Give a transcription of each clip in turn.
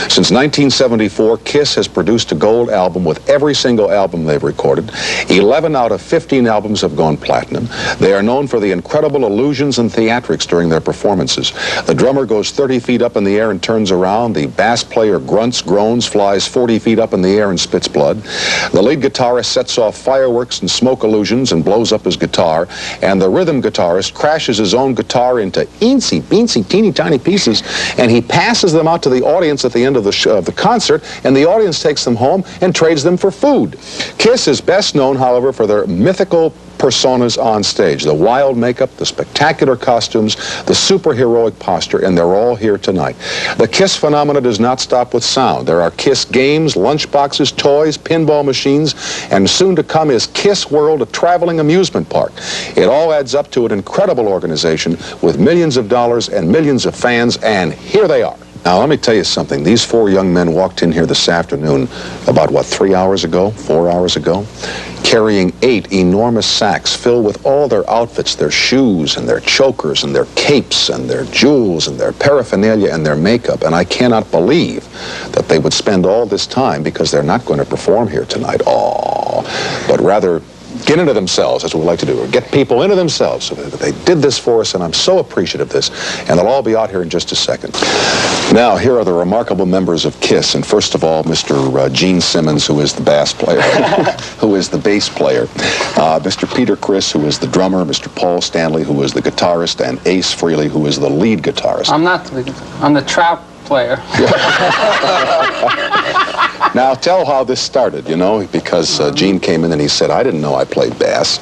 Since 1974, KISS has produced a gold album with every single album they've recorded. 11 out of 15 albums have gone platinum. They are known for the incredible illusions and theatrics during their performances. The drummer goes 30 feet up in the air and turns around. The bass player grunts, groans, flies 40 feet up in the air and spits blood. The lead guitarist sets off fireworks and smoke illusions and blows up his guitar. And the rhythm guitarist crashes his own guitar into eensy, beensy, teeny tiny pieces, and he passes them out to the audience at the end of the concert, and the audience takes them home and trades them for food. KISS is best known, however, for their mythical personas on stage, the wild makeup, the spectacular costumes, the superheroic posture, and they're all here tonight. The KISS phenomena does not stop with sound. There are KISS games, lunchboxes, toys, pinball machines, and soon to come is KISS World, a traveling amusement park. It all adds up to an incredible organization with millions of dollars and millions of fans, and here they are. Now, let me tell you something. These four young men walked in here this afternoon about, what, 3 hours ago, 4 hours ago, carrying 8 enormous sacks filled with all their outfits, their shoes and their chokers and their capes and their jewels and their paraphernalia and their makeup. And I cannot believe that they would spend all this time, because they're not going to perform here tonight, but rather get into themselves, as we like to do, or get people into themselves. So they did this for us, and I'm so appreciative of this. And they'll all be out here in just a second. Now, here are the remarkable members of KISS. And first of all, Mr. Gene Simmons, who is the bass player, who is the bass player. Mr. Peter Criss, who is the drummer. Mr. Paul Stanley, who is the guitarist. And Ace Frehley, who is the lead guitarist. I'm not the I'm the trout player. Now, tell how this started, you know, because Gene came in and he said, I didn't know I played bass.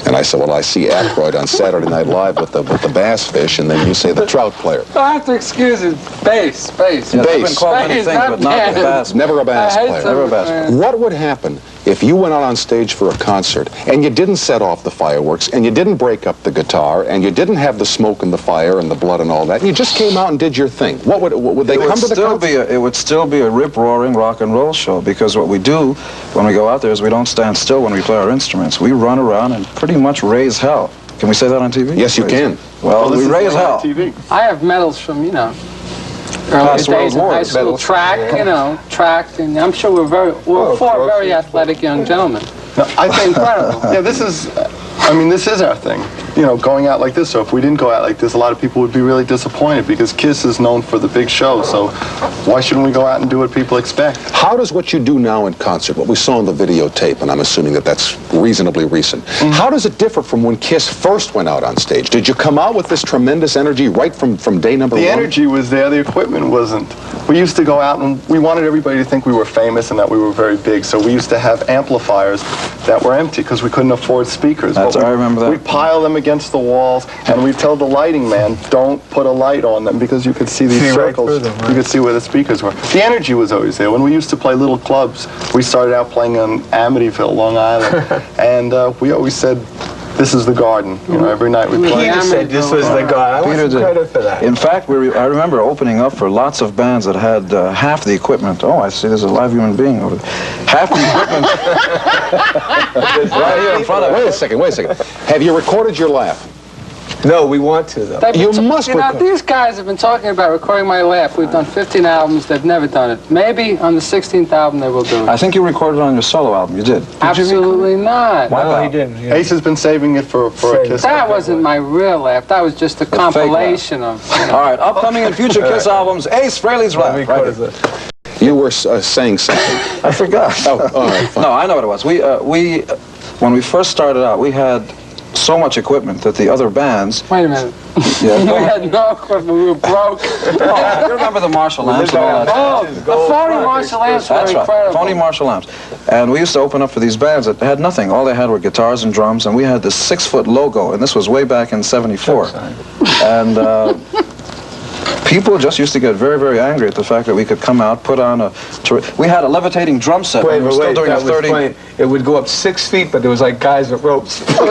And I said, well, I see Aykroyd on Saturday Night Live with the bass fish, and then you say the trout player. I have to excuse it. Bass. Yeah, bass. Been called many things, but not the bass. Never a bass player. Never a bass player. What would happen if you went out on stage for a concert and you didn't set off the fireworks and you didn't break up the guitar and you didn't have the smoke and the fire and the blood and all that, and you just came out and did your thing? What would they come to the concert? It would still be a rip-roaring rock and roll show, because what we do when we go out there is we don't stand still when we play our instruments. We run around and pretty much raise hell. Can we say that on TV? Yes, you can. Well, we raise hell. I have medals from, you know, early days in high school, track, and I'm sure we're four very athletic young gentlemen. No, I think incredible. Yeah, this is our thing. You know, going out like this. So if we didn't go out like this, a lot of people would be really disappointed, because KISS is known for the big show. So why shouldn't we go out and do what people expect? How does what you do now in concert, what we saw in the videotape, and I'm assuming that that's reasonably recent, how does it differ from when KISS first went out on stage? Did you come out with this tremendous energy right from day number one? The energy was there, the equipment wasn't. We used to go out and we wanted everybody to think we were famous and that we were very big, so we used to have amplifiers that were empty because we couldn't afford speakers. I remember that. We'd pile them against the walls, and we'd tell the lighting man, don't put a light on them, because you could see these circles. Right. You could see where the speakers were. The energy was always there. When we used to play little clubs, we started out playing in Amityville, Long Island, and we always said, this is the garden. You know, every night we played. Peter said this was the garden. I want some credit for that. In fact, I remember opening up for lots of bands that had half the equipment. Oh, I see there's a live human being over there. Half the equipment right here in front of us. Wait a second. Have you recorded your laugh? No, we want to, though. You must record. These guys have been talking about recording my laugh. We've done 15 albums. They've never done it. Maybe on the 16th album they will do it. I think you recorded it on your solo album. You did. Absolutely not. No, he didn't. Yeah. Ace has been saving it for a KISS. That wasn't my real laugh. That was just a compilation of... All right, upcoming and future KISS albums, Ace Frehley's rap. Right. You were saying something. I forgot. Oh, all right, fine. No, I know what it was. When we first started out, we had so much equipment that the other bands... Wait a minute. Yeah. We had no equipment. We were broke. Oh, you remember the Marshall amps and all that? Oh, the phony Marshall amps were incredible. Right, phony Marshall amps. And we used to open up for these bands that had nothing. All they had were guitars and drums, and we had this 6-foot logo, and this was way back in '74. And people just used to get very, very angry at the fact that we could come out, put on we had a levitating drum set. Wait, we were still doing that a 30. was funny. It would go up 6 feet, but there was like guys with ropes. Keeping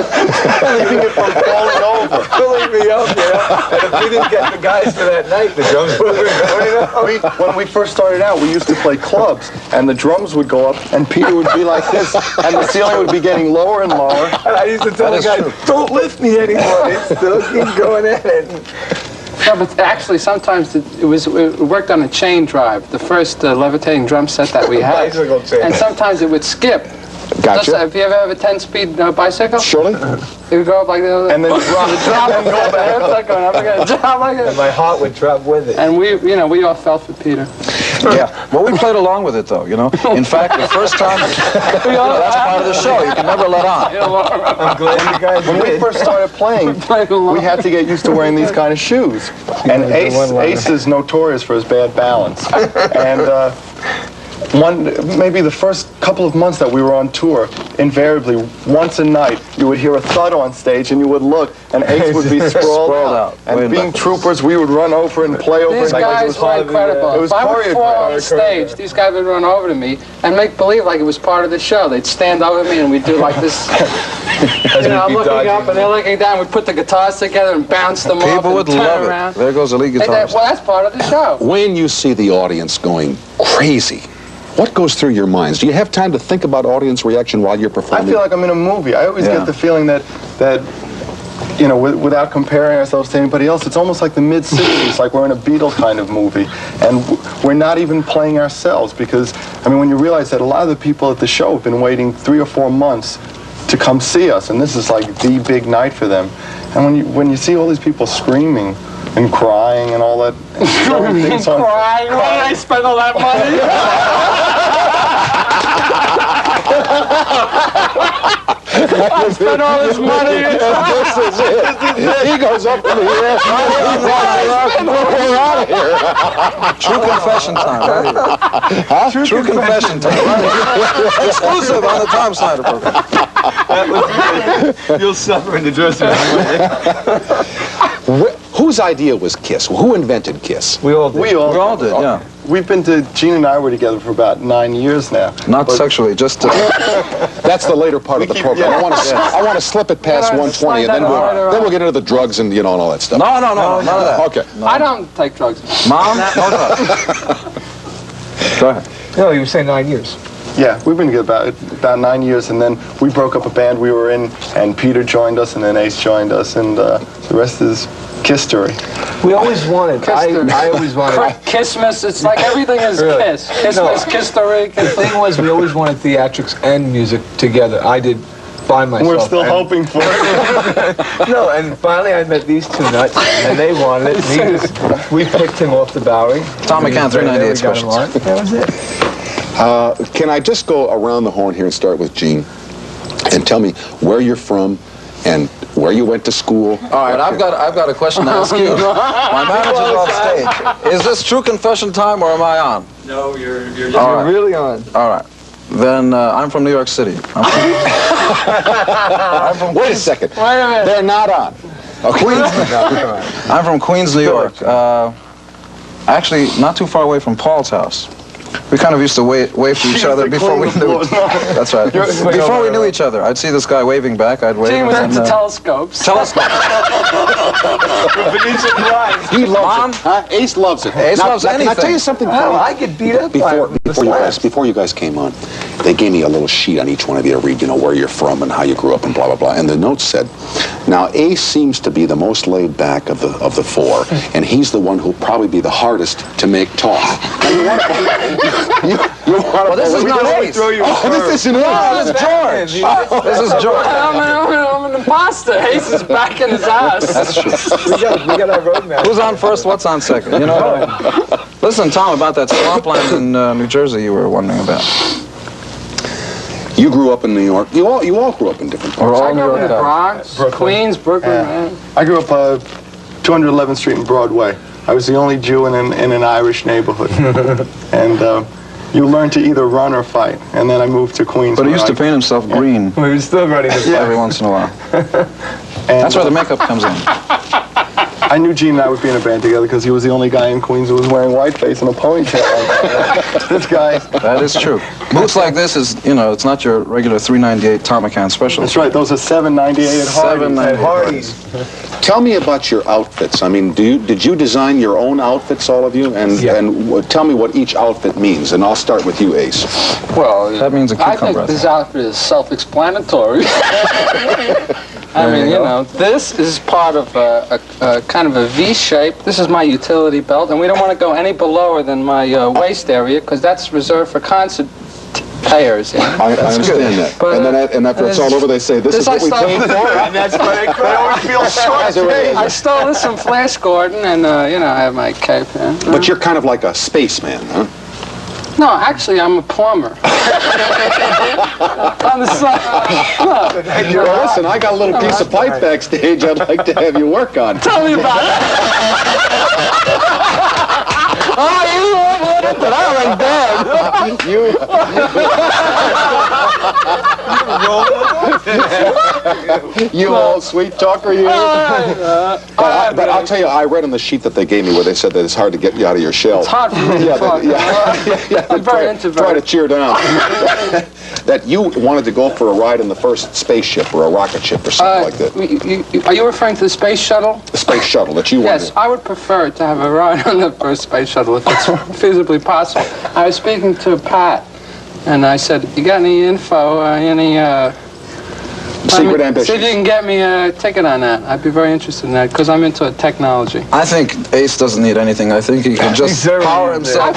it from falling over. Pulling me up, you know. And if we didn't get the guys for that night, the drums were going up. When we first started out, we used to play clubs, and the drums would go up, and Peter would be like this, and the ceiling would be getting lower and lower. And I used to tell the guys, don't lift me anymore. They still keep going at it. No, but actually, sometimes it worked on a chain drive. The first levitating drum set that we had, Bicycle chain. and sometimes it would skip. Gotcha. Just, have you ever have a 10-speed bicycle? Surely. It would go up like this, And then drop and go back. It's like going up again, drop like And this. my heart would drop with it. And we all fell for Peter. Yeah, well, we played along with it, though, you know. In fact, the first time, that's part of the show. You can never let on. I'm glad you guys When we did. first started playing, we had to get used to wearing these kind of shoes. And Ace is notorious for his bad balance. And maybe the first couple of months that we were on tour, invariably, once a night, you would hear a thud on stage and you would look, and Ace would be sprawled out. And being troopers, we would run over and play over. These guys were incredible. It was if I would fall on choreographed. stage, these guys would run over to me and make believe like it was part of the show. They'd stand over me and we'd do like this. I'm looking up and they're looking down. We'd put the guitars together and bounce them off People and would turn love around. it. There goes the lead Well, guitarist. that's part of the show. When you see the audience going crazy, what goes through your minds? Do you have time to think about audience reaction while you're I performing? feel like I'm in a movie. I always get the feeling that you know, without comparing ourselves to anybody else, it's almost like the mid-60s, like we're in a Beatle kind of movie. And we're not even playing ourselves because, I mean, when you realize that a lot of the people at the show have been waiting 3 or 4 months to come see us, and this is like the big night for them. And when you see all these people screaming and crying and all that, and things on, Crying. Why did I spend all that money? I spent all this money. This is it. He goes up in the air. We're out of here. True confession time. Right here. True confession time. Right. Exclusive on the Tom Snyder program. You'll suffer in the dressing room. Whose idea was Kiss? Who invented Kiss? We all did. We all did, yeah. We've been to, Gene and I were together for about 9 years now. Not sexually, just to... That's the later part of the program. I want to slip it past 120, and then we'll get into the drugs and and all that stuff. No, none of that. Okay. I don't take drugs. Mom? No drugs. Go ahead. No, you were saying 9 years. Yeah, we've been together about 9 years, and then we broke up a band we were in, and Peter joined us, and then Ace joined us, and the rest is Kiss story. We always wanted. I always wanted. Christmas, it's like everything is Really? Kiss. Christmas, Kiss story. The thing was, we always wanted theatrics and music together. I did by myself. We're still and- hoping for it. No, and finally I met these two nuts, and they wanted it. We picked him off the Bowery. Tom McCann, 398 We got him on. specials. That was it. Can I just go around the horn here and start with Gene and tell me where you're from and where you went to school? All right, I've got a question to ask you. My manager's off stage. Is this true confession time or am I on? No, you're All right. Really on. All right. Then I'm from New York City. I'm from Wait a second. Wait a minute. They're not on. Okay. I'm from Queens, New York. Actually, not too far away from Paul's house. We kind of used to wave to each other before we knew. That's right. Before we knew each other, I'd see this guy waving back. I'd wave. Gene was and into then, telescopes. telescope. He loves Mom? it. Huh? Ace loves it. Ace loves Can I anything. tell you something Oh, funny? I get beat up Before you guys came on, they gave me a little sheet on each one of you to read, where you're from and how you grew up and blah, blah, blah. And the note said, now Ace seems to be the most laid back of the four, and he's the one who'll probably be the hardest to make talk. Well, this is not Ace. This isn't This is George. This is George. I'm an imposter. Ace is back in his ass. That's true. We got our roadmap. Who's on first? What's on second? Listen, Tom, about that swampland in New Jersey you were wondering about. You grew up in New York. You all grew up in different parts. I grew up in the Bronx, Queens, Brooklyn, man. I grew up 211th Street and Broadway. I was the only Jew in an Irish neighborhood. And you learn to either run or fight. And then I moved to Queens. But he used to paint himself green We were still running the every once in a while. And That's where the makeup comes in. I knew Gene and I would be in a band together because he was the only guy in Queens who was wearing whiteface and a ponytail. This guy. That is true. Boots like this is, it's not your regular 398 Tom McCann special. That's right. Those are $7.98 at Hardee's. $7.98. at Hardee's. Tell me about your outfits. I mean, did you design your own outfits, all of you? And Yeah. tell me what each outfit means. And I'll start with you, Ace. Well, That means a I cucumber. think this outfit is self-explanatory. I mean, you know, this is part of a kind of a V shape. This is my utility belt, and we don't want to go any below than my waist area because that's reserved for concert payers. Yeah. I understand that. But, and after it's all over, they say, this is what we paid for. And that's why they always feel short. I stole this from Flash Gordon, and, you know, I have my cape. Yeah. But you're kind of like a spaceman, huh? No, actually, I'm a plumber. On the side. Well, listen, I got a little piece of pipe backstage I'd like to have you work on. Tell me about it. Oh, you want it, but I went dead. You old sweet talker, you. But I'll tell you, I read on the sheet that they gave me where they said that it's hard to get you out of your shell. It's hard for me to talk. I'm very introverted. Try to cheer down. That you wanted to go for a ride in the first spaceship or a rocket ship or something like that. Are you referring to the space shuttle? The space shuttle that you Yes, wanted. I would prefer to have a ride on the first space shuttle if it's feasibly possible. I was speaking to Pat, and I said, you got any info, Secret see ambitions. if you can get me a ticket on that. I'd be very interested in that, because I'm into technology. I think Ace doesn't need anything. I think he can just power himself.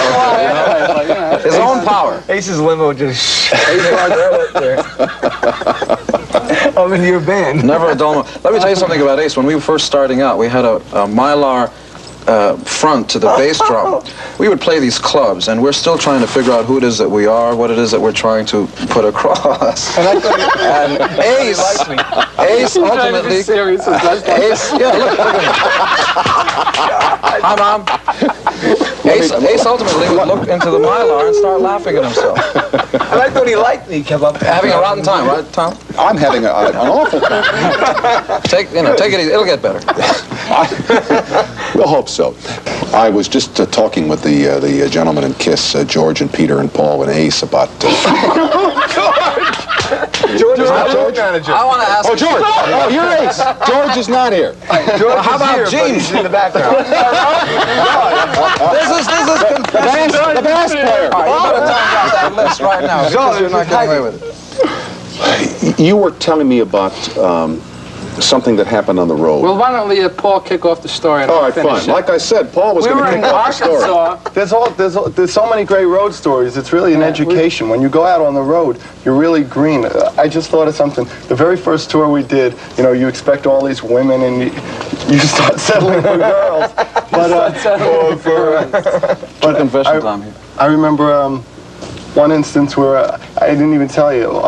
His own power. Ace's limo just right there. I'm in your band. Never a dull moment. Let me tell you something about Ace. When we were first starting out, we had a Mylar front to the bass drum. We would play these clubs, and we're still trying to figure out who it is that we are, what it is that we're trying to put across. And Ace ultimately... Ace, yeah, look at him. Hi, Mom. Ace ultimately would look into the Mylar and start laughing at himself. I liked when he liked me, kept up. Having a rotten time, right, Tom? I'm having an awful time. Take it easy. It'll get better. We'll hope so. I was just talking with the gentlemen in KISS, George and Peter and Paul and Ace about... George is our road manager. I want to ask... Oh, George! Oh, you're Ace! George is not here. George how about is here, but he's Gene? in the background. This is The bass player! All right, you better talk about that list right now, because you're not getting away with it. You were telling me about something that happened on the road. Well, why don't we let Paul kick off the story and All I'll right, finish fine. it. Like I said, Paul was We going were to in kick off the story. Arkansas. There's so many great road stories. It's really an education. When you go out on the road, you're really green. I just thought of something. The very first tour we did, you know, you expect all these women and you start settling for girls. But Confession time here. I remember one instance where I didn't even tell you.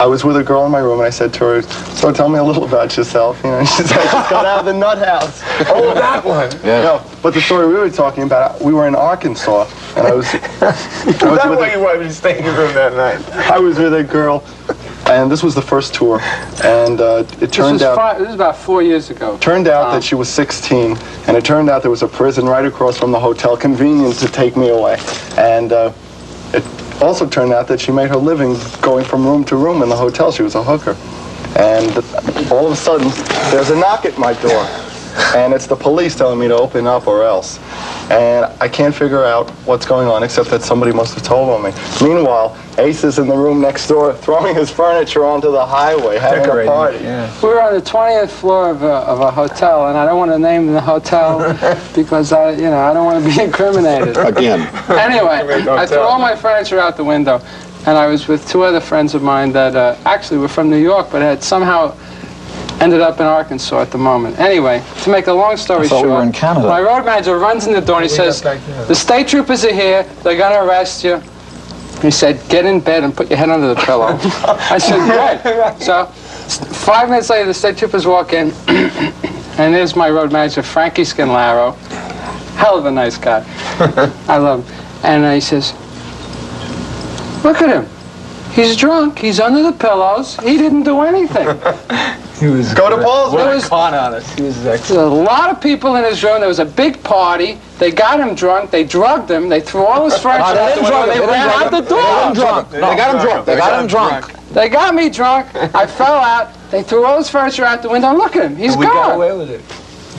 I was with a girl in my room, and I said to her, "So tell me a little about yourself." You know, she said, "I just got out of the nut house." Oh, that one. Yeah. No, but the story we were talking about, we were in Arkansas, and I was That way you wanted to stay in your room that night. I was with a girl, and this was the first tour, and it turned out. This is about 4 years ago. Turned out that she was 16, and it turned out there was a prison right across from the hotel, convenient to take me away, and it also turned out that she made her living going from room to room in the hotel. She was a hooker. And all of a sudden, there's a knock at my door. And it's the police telling me to open up or else. And I can't figure out what's going on except that somebody must have told on me. Meanwhile, Ace is in the room next door throwing his furniture onto the highway, having a party. Yeah. We were on the 20th floor of a hotel, and I don't want to name the hotel because I don't want to be incriminated. Again. Anyway, I threw all my furniture out the window, and I was with two other friends of mine that actually were from New York, but had somehow ended up in Arkansas at the moment. Anyway, to make a long story short, we were in Canada. my road manager runs in the door and he says, "The state troopers are here. They're going to arrest you." He said, "Get in bed and put your head under the pillow." I said, "Great." So 5 minutes later, the state troopers walk in, and there's my road manager, Frankie Scanlaro. Hell of a nice guy. I love him. And he says, "Look at him. He's drunk. He's under the pillows. He didn't do anything." Go to Paul's room. Con on us. He was There's a lot of people in his room. There was a big party. They got him drunk. They drugged him. They threw all his furniture out the window. They ran out the door. They got him drunk. They got him drunk. They got me drunk. I fell out. They threw all his furniture out the window. Look at him. He's We gone. got away with it.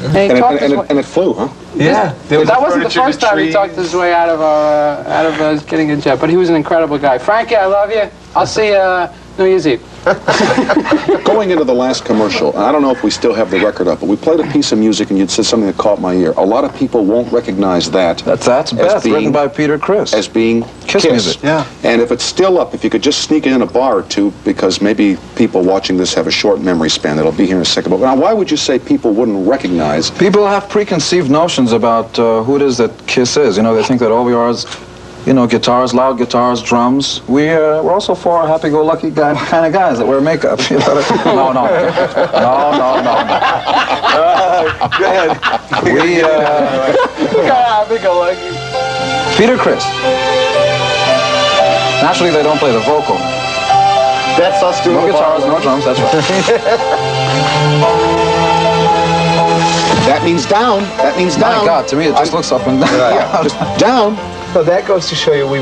And he talked his way- And it flew, huh? Yeah. that wasn't the first time he talked his way out of getting in jail. But he was an incredible guy. Frankie, I love you. I'll see you New Year's Eve. Going into the last commercial, I don't know if we still have the record up, but we played a piece of music and you'd said something that caught my ear. A lot of people won't recognize that. That's Beth, written by Peter Criss. As being Kiss music. Yeah. And if it's still up, if you could just sneak it in a bar or two, because maybe people watching this have a short memory span. It'll be here in a second. But now, why would you say people wouldn't recognize? People have preconceived notions about who it is that Kiss is. You know, they think that all we are is, you know, guitars, loud guitars, drums. We're also four happy-go-lucky kind of guys that wear makeup. You know? No. Go ahead. We, Happy-go-lucky. Peter Criss. Naturally, they don't play the vocal. That's us doing No the guitars, no drums, that's right. That means down. That means down. My God, to me it just looks up and down. Yeah, just down. Well, that goes to show you we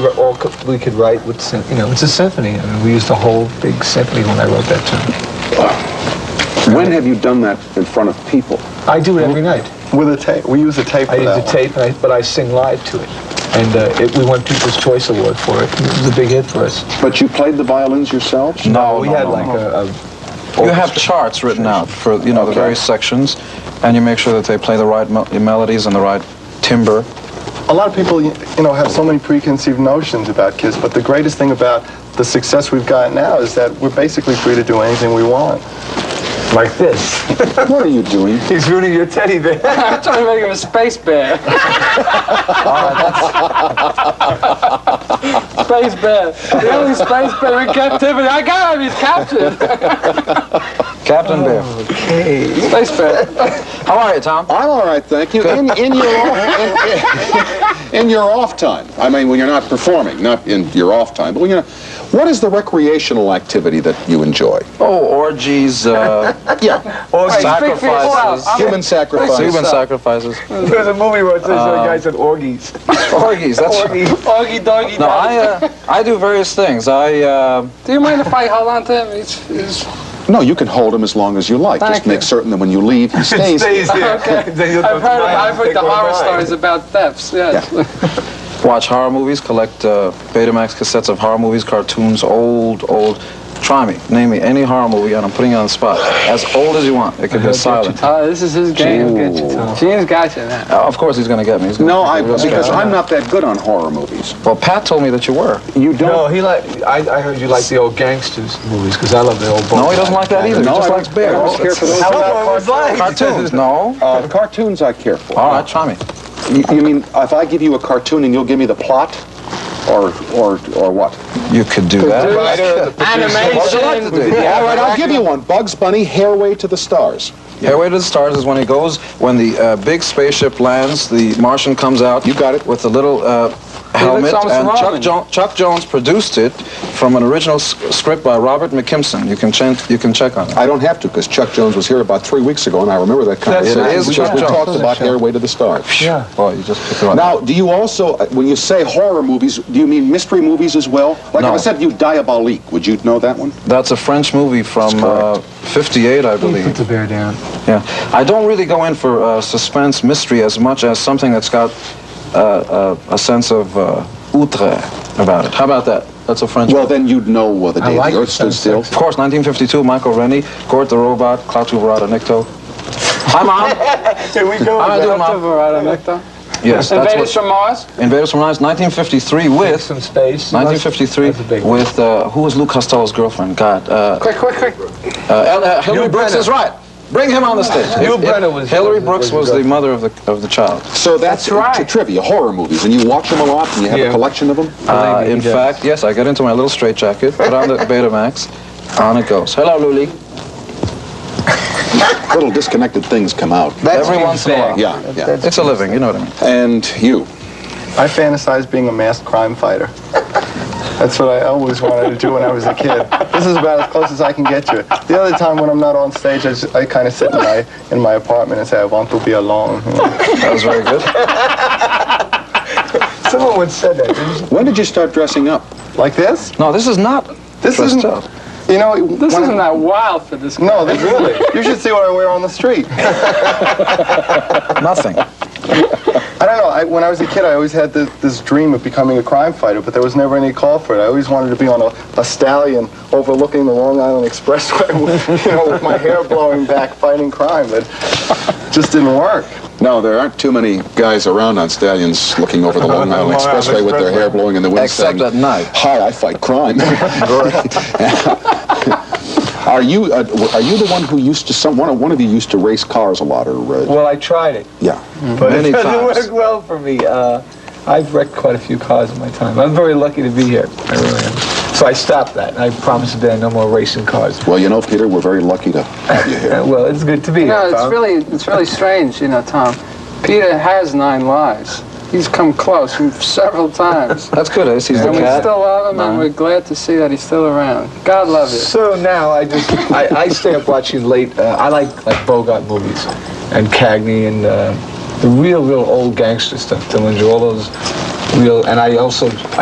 could write with, you know, it's a symphony. I mean, we used a whole big symphony when I wrote that tune. When have you done that in front of people? I do it every night. With a tape. We use a tape for I use that a tape, but I sing live to it. And we won People's Choice Award for it. It was a big hit for us. But you played the violins yourself? No, we no, had no, like no. a You have charts written out for, you know, the various sections, and you make sure that they play the right melodies and the right timbre. A lot of people, you know, have so many preconceived notions about Kiss, but the greatest thing about the success we've got now is that we're basically free to do anything we want. like this. What are you doing? He's ruining your teddy bear. I'm trying to make him a space bear. Space bear. The only space bear in captivity. I got him. He's captured. Captain Bear. Okay. Space bear. How are you, Tom? I'm all right, thank you. In your off time. I mean, when you're not performing, not in your off time, but when you're not. What is the recreational activity that you enjoy? Oh, orgies, Yeah. or Hey, speak for yourself. sacrifices. Human sacrifice. Human sacrifices. There's a movie where it says the guy said orgies. Orgies, that's Orgies. Oggy doggy No, doggy. I do various things. Do you mind if I hold on to him? He's No, you can hold him as long as you like. Thank Just you. make certain that when you leave, he stays. Stays there. Okay. Then you'll I've heard take the one horror mine. stories about thefts. Yes. watch horror movies, collect Betamax cassettes of horror movies, cartoons, old. Try me. Name me any horror movie, and I'm putting you on the spot. As old as you want. It could be silent. Oh, this is his game. Gene's got you now. Of course he's going to get me. He's gonna No, get me real because straight. I'm not that good on horror movies. Well, Pat told me that you were. You don't? No, he I heard you like the old gangsters movies, because I love the old No, he doesn't like that either. No, he just I likes don't bears. care for those. How about Cartoons. No. Cartoons I care for. All right, try me. You mean if I give you a cartoon and you'll give me the plot? Or what? You could do that. Animation. What would you like to do? All right, I'll give you one. Bugs Bunny, Hairway to the Stars. Hairway to the Stars is when he goes, when the big spaceship lands, the Martian comes out. You got it. With the little helmet, almost and Roman. Chuck Jones produced it from an original script by Robert McKimson. You can check on it. I don't have to, because Chuck Jones was here about 3 weeks ago, and I remember that conversation. It is because Chuck we Jones. talked about Hairway to the Stars. Yeah. Well, you just picked it up. Now, do you also, when you say horror movies, do you mean mystery movies as well? Like No. if I said you Diabolique, would you know that one? That's a French movie from That's 58, I Put believe. the bear down. Yeah. I don't really go in for suspense mystery as much as something that's got a sense of outre about it. How about that? That's a French Well, movie. then you'd know the I day like the it. Earth stood Sounds still. sexy. Of course, 1952, Michael Rennie, Gort the Robot, Klaatu Verada Nikto. Hi, Mom. Here we go. How am I doing, Mom? Yes, that's Invaders what. from Mars. Invaders from Mars, 1953 with. Some space. 1953 That's a big one. with who was Luke Costello's girlfriend? God, Quick. Hillary Brooks Brenner. is right. Bring him on the stage. Hugh Brenner was- Hillary Brooks was the mother of the child. So that's right. trivia, horror movies, and you watch them a lot, and you have a Yeah. collection of them? In fact, yes, I get into my little straitjacket, put on the Betamax, on it goes. Hello, Luli. Little disconnected things come out. Every once in a while. Yeah, yeah. It's a living, you know what I mean. And you? I fantasize being a masked crime fighter. That's what I always wanted to do when I was a kid. This is about as close as I can get to it. The other time when I'm not on stage, I kind of sit in my apartment and say, I want to be alone. You know? That was very good. Someone once said that, didn't you? When did you start dressing up? Like this? No, this is not This dressed isn't, up. you know, This when isn't that wild for this guy. No, this really. You should see what I wear on the street. Nothing. I don't know. when I was a kid, I always had this dream of becoming a crime fighter, but there was never any call for it. I always wanted to be on a stallion overlooking the Long Island Expressway with, with my hair blowing back fighting crime, but it just didn't work. No, there aren't too many guys around on stallions looking over the Long Island Expressway with their hair blowing in the wind. Except at night. Hi, I fight crime. Are you the one who used to one of you used to race cars a lot, or? Well, I tried it, Yeah. but Many it doesn't times. work well for me. I've wrecked quite a few cars in my time. I'm very lucky to be here. I really am. So I stopped that. I promised to be no more racing cars. Well, Peter, we're very lucky to have you here. Well, it's good to be here. No, Tom. it's really strange, Tom. Peter has 9 lives. He's come close several times. That's good, Ace. He's the And we cat. still love him, and we're glad to see that he's still around. God love you. So now I stay up watching late. I like Bogart movies and Cagney and the real old gangster stuff. Dillinger, all those real. And I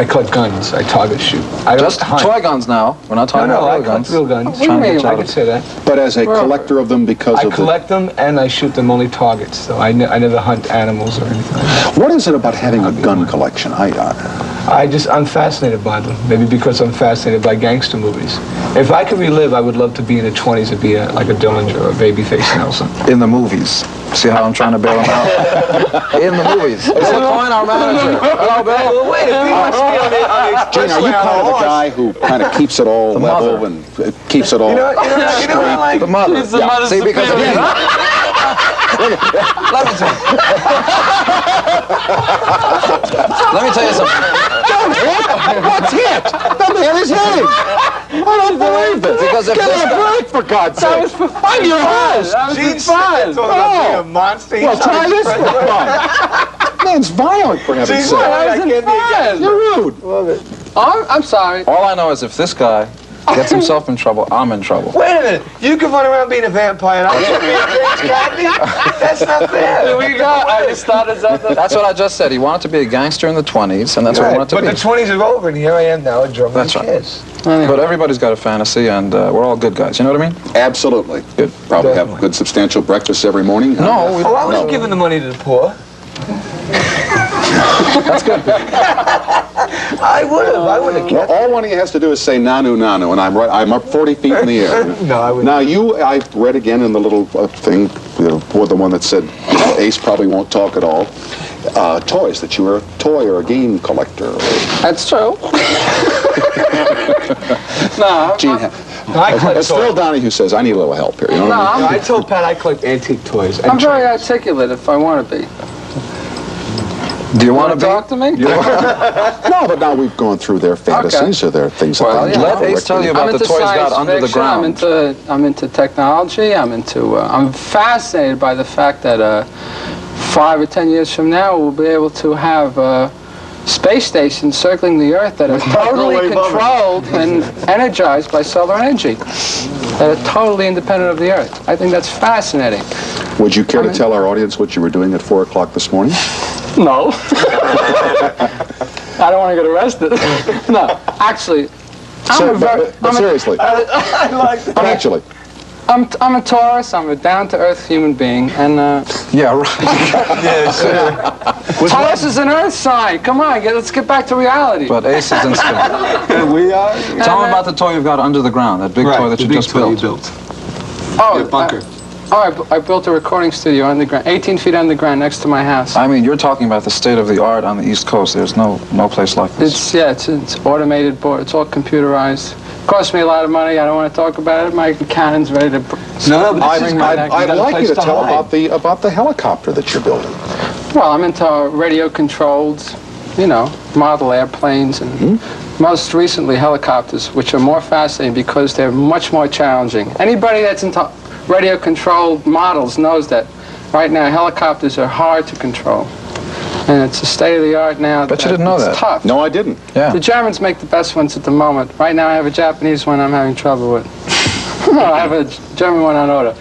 collect guns. I target shoot. I don't Just hunt. toy guns now. We're not talking No, about I real collect guns. real guns. What do you mean? I can say that. But as a collector of them, because I of collect them and I shoot them only targets. So I never hunt animals or anything like that. what is it about having a gun collection? I'm fascinated by them. Maybe because I'm fascinated by gangster movies. If I could relive, I would love to be in the 20s and be like a Dillinger or a Babyface Nelson. In the movies. See how I'm trying to bail him out? In the movies. It's LaCoin, our manager. Hello, Bill. Well, wait, if he must be on the Gene, are you kind of the guy who kind of keeps it all level mother. and keeps it all? You know what I like? The mother. He's the mother See, because superior. let me tell you something. What's hit? The man is hitting. I don't believe it. Because if this guy, break, for God's That sake. was for fun. I'm your host. That was Gene for fun. Simmons talking about being a monster. Well, try this for fun. Man's violent, for heaven's Gene, sake. That was in fun. You're rude. I'm sorry. all I know is if this guy gets himself in trouble, I'm in trouble. Wait a minute. You can run around being a vampire and I should be a Cagney? That's not fair. Here we go. I just started something. That's what I just said. He wanted to be a gangster in the 20s, and that's what he wanted to But be. the 20s are over and here I am now, a drummer That's and right. Kiss. But everybody's got a fantasy, and we're all good guys. You know what I mean? Absolutely. Good. Probably have Definitely. a good substantial breakfast every morning. No, we Oh, I was No. giving the money to the poor. That's good. I would have Well, kept all one of you has to do is say nanu nanu, and I'm up 40 feet in the air. No, I wouldn't. Now I read again in the little thing, the one that said Ace probably won't talk at all. Toys, that you were a toy or a game collector. That's true. No, Gene, I collect it's Phil toys. Donahue says, I need a little help here. You know what I mean? No, I told Pat I collect antique toys. I'm very articulate if I want to be. Do you want to be? Talk to me? No, but now we've gone through their fantasies or their things that Well, they yeah. Let Ace tell you I'm about the into toys got science under the fiction, ground. I'm into technology. I'm fascinated by the fact that 5 or 10 years from now we'll be able to have space stations circling the Earth that are totally controlled and energized by solar energy, that are totally independent of the Earth. I think that's fascinating. Would you care to tell our audience what you were doing at 4 o'clock this morning? No. I don't want to get arrested. No, actually, Seriously. I like that. But actually. I'm a Taurus. I'm a down-to-earth human being, and Yeah, right. Yes. Taurus is an Earth sign. Come on, let's get back to reality. But Ace is in spirit. We are. Tell him about the toy you've got under the ground, that big toy that you just built. Oh, bunker. I built a recording studio underground, 18 feet underground, next to my house. I mean, you're talking about the state of the art on the East Coast. There's no place like this. It's automated board. It's all computerized. Cost me a lot of money. I don't want to talk about it. My cannon's ready to. No, but this is good. I'd got a like you place to to tell hide. about the helicopter that you're building. Well, I'm into radio-controlled, model airplanes, and most recently helicopters, which are more fascinating because they're much more challenging. Anybody that's into radio-controlled models knows that right now helicopters are hard to control. And it's the state of the art now. Bet you didn't know it's that. tough. No, I didn't. Yeah. The Germans make the best ones at the moment. Right now I have a Japanese one I'm having trouble with. I have a German one on order.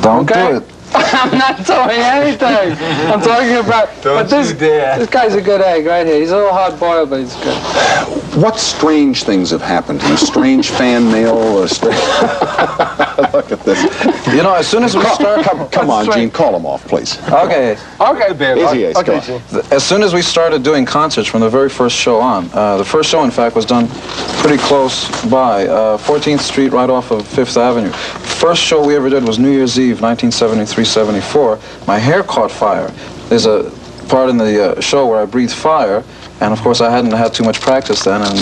Don't Okay. do it. I'm not doing anything. I'm talking about. Don't you dare. This guy's a good egg right here. He's a little hard-boiled, but he's good. What strange things have happened to you? Strange fan mail or strange... Look at this. You know, as soon as we start... Come on, Gene, call him off, please. Okay. Okay, Easy, Ace, go Okay, on. Gene. As soon as we started doing concerts from the very first show on, the first show, in fact, was done pretty close by, 14th Street, right off of 5th Avenue. First show we ever did was New Year's Eve, 1973-74. My hair caught fire. There's a part in the show where I breathe fire, and of course I hadn't had too much practice then, and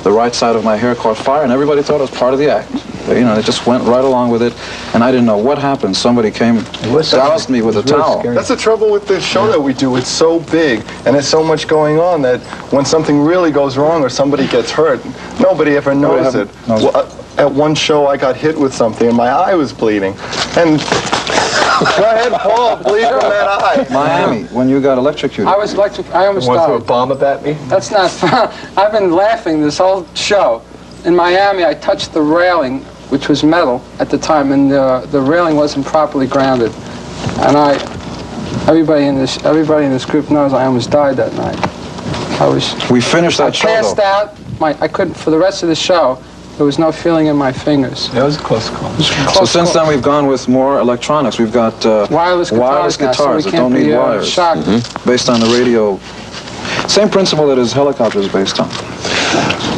the right side of my hair caught fire, and everybody thought it was part of the act. You know, they just went right along with it, and I didn't know what happened. Somebody came, doused me with a towel. That's the trouble with this show that we do. It's so big, and there's so much going on that when something really goes wrong or somebody gets hurt, nobody ever knows it. Well, at one show, I got hit with something, and my eye was bleeding. And go ahead, Paul, bleed from that eye. Miami, when you got electrocuted. I was electric. I almost Want to throw a died. bomb up at me? That's not fun. I've been laughing this whole show. In Miami, I touched the railing, which was metal at the time, and the railing wasn't properly grounded. And everybody in this group knows I almost died that night. We finished that show, passed though. out. I couldn't, for the rest of the show, there was no feeling in my fingers. That was a close call. So since then, we've gone with more electronics. We've got Wireless guitars now, so we that can't don't need be wires, shocked. based on the radio. Same principle that his helicopter is based on.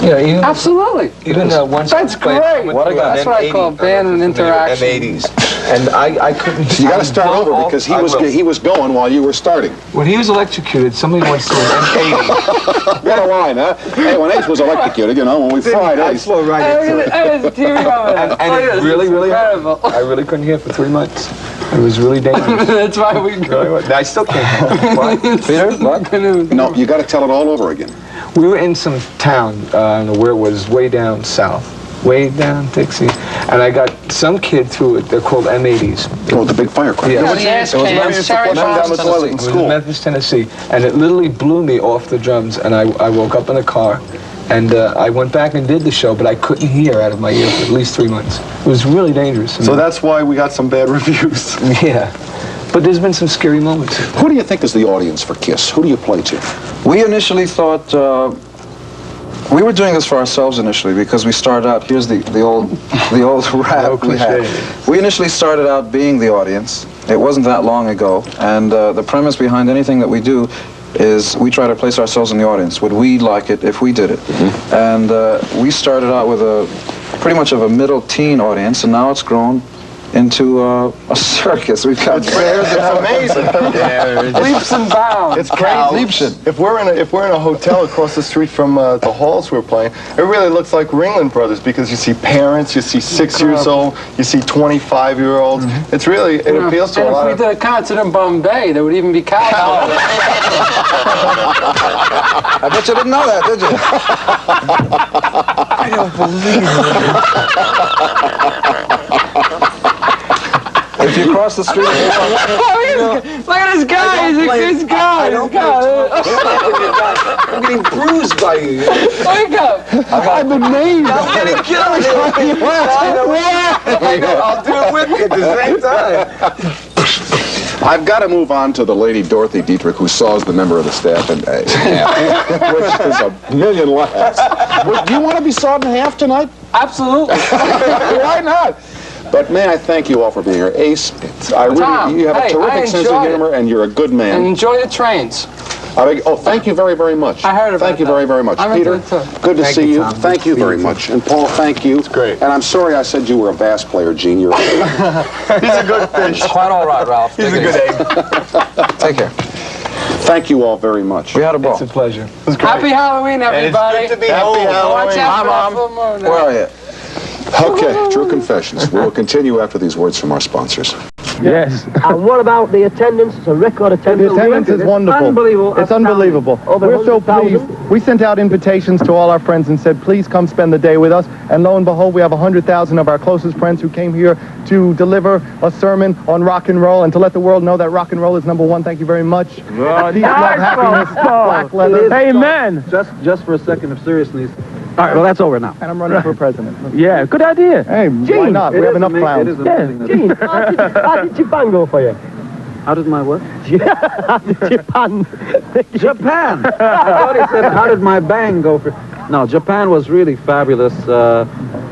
Yeah, even, Absolutely. even once That's great. What I got? That's what I call band and interaction. M80s. And I couldn't... You got to start over because he was going while you were starting. When he was electrocuted, somebody once said an M80. What a line, huh? Hey, when Ace was electrocuted, you know, when we fried Ace. Slow right into it. I was a TV moment. And it really, really incredible. I really couldn't hear for 3 months. It was really dangerous. That's why we Really was. I still can't hear. Why? Peter, what? No, you got to tell it all over again. We were in some town, I don't know where it was, way down south. Way down Dixie. And I got some kid through it. They're called M80s. Oh, the big firecracker. Yeah. Yes, It was cans, Memphis, cherry down the bombs. toilet in It was school. in Memphis, Tennessee. And it literally blew me off the drums. And I woke up in a car. And I went back and did the show, but I couldn't hear out of my ear for at least 3 months. It was really dangerous. So that's why we got some bad reviews. Yeah. But there's been some scary moments. Who do you think is the audience for KISS? Who do you play to? We initially thought we were doing this for ourselves initially because we started out. Here's the old rap we had. We initially started out being the audience. It wasn't that long ago, and the premise behind anything that we do is we try to place ourselves in the audience. Would we like it if we did it? Mm-hmm. And we started out with pretty much of a middle teen audience, and now it's grown into a circus. We've got bears. It's amazing. Leaps and bounds. It's crazy. If we're in a hotel across the street from the halls we're playing, it really looks like Ringling Brothers because you see parents, you see 6 years old, you see 25-year-olds. It's really it appeals to a lot And of. if we did a concert in Bombay, there would even be cowboys. I bet you didn't know that, did you? I don't believe it. If you cross the street, Look at this guy. He's a good guy. I don't I'm getting bruised by you. Wake up. I've been made. I'm getting killed. I'll do it with you at the same time. I've got to move on to the lady Dorothy Dietrich, who saws the member of the staff in half, which is a million laughs. Do you want to be sawed in half tonight? Absolutely. Why not? But may I thank you all for being here. Ace, Tom, you have a hey, terrific I sense of enjoyed it. humor, and you're a good And man. enjoy the trains. Thank you very, very much. I heard about Thank you that. very, very much. I'm Peter, into it, too. good to Thank see you, you. Tom. Thank you very much. And Paul, thank you. It's great. And I'm sorry I said you were a bass player, Gene. You're He's a good fish. quite all right, Ralph. He's a good egg. Take care. Thank you all very much. We had a ball. It's a pleasure. Happy Halloween, everybody. Happy Halloween. Watch out for Mom. that full moon. Where are you? Okay, True Confessions. We will continue after these words from our sponsors. Yes. And what about the attendance? It's a record attendance. The attendance is wonderful. Unbelievable. It's unbelievable. Over We're so 100,000. pleased. We sent out invitations to all our friends and said, please come spend the day with us. And lo and behold, we have 100,000 of our closest friends who came here to deliver a sermon on rock and roll and to let the world know that rock and roll is number one. Thank you very much. Peace, love, happiness, black leather. Amen. Just for a second of seriousness. All right, well, that's over now. And I'm running for president. Yeah, good idea. Hey, why not? We have enough clowns. Yeah, Gene, how did Japan go for you? How did my what? How did Japan? Japan! I thought he said, how did my bang go for... No, Japan was really fabulous.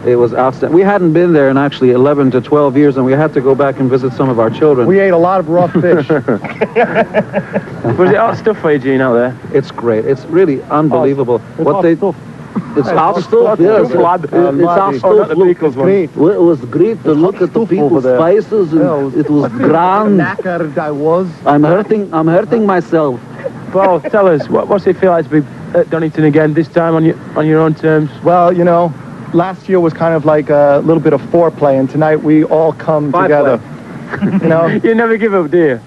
It was outstanding. We hadn't been there in actually 11 to 12 years, and we had to go back and visit some of our children. We ate a lot of raw fish. Was it hot stuff for you, Gene, out there? It's great. It's really unbelievable. What they do. It's hot stuff, yes. It's hot stuff. It was great to look at the people's faces, and it was grand. Knackered I was. I'm hurting myself. Paul, tell us, what's it feel like to be at Donington again, this time on your own terms? Well, you know, last year was kind of like a little bit of foreplay, and tonight we all come together. You know? You never give up, do you?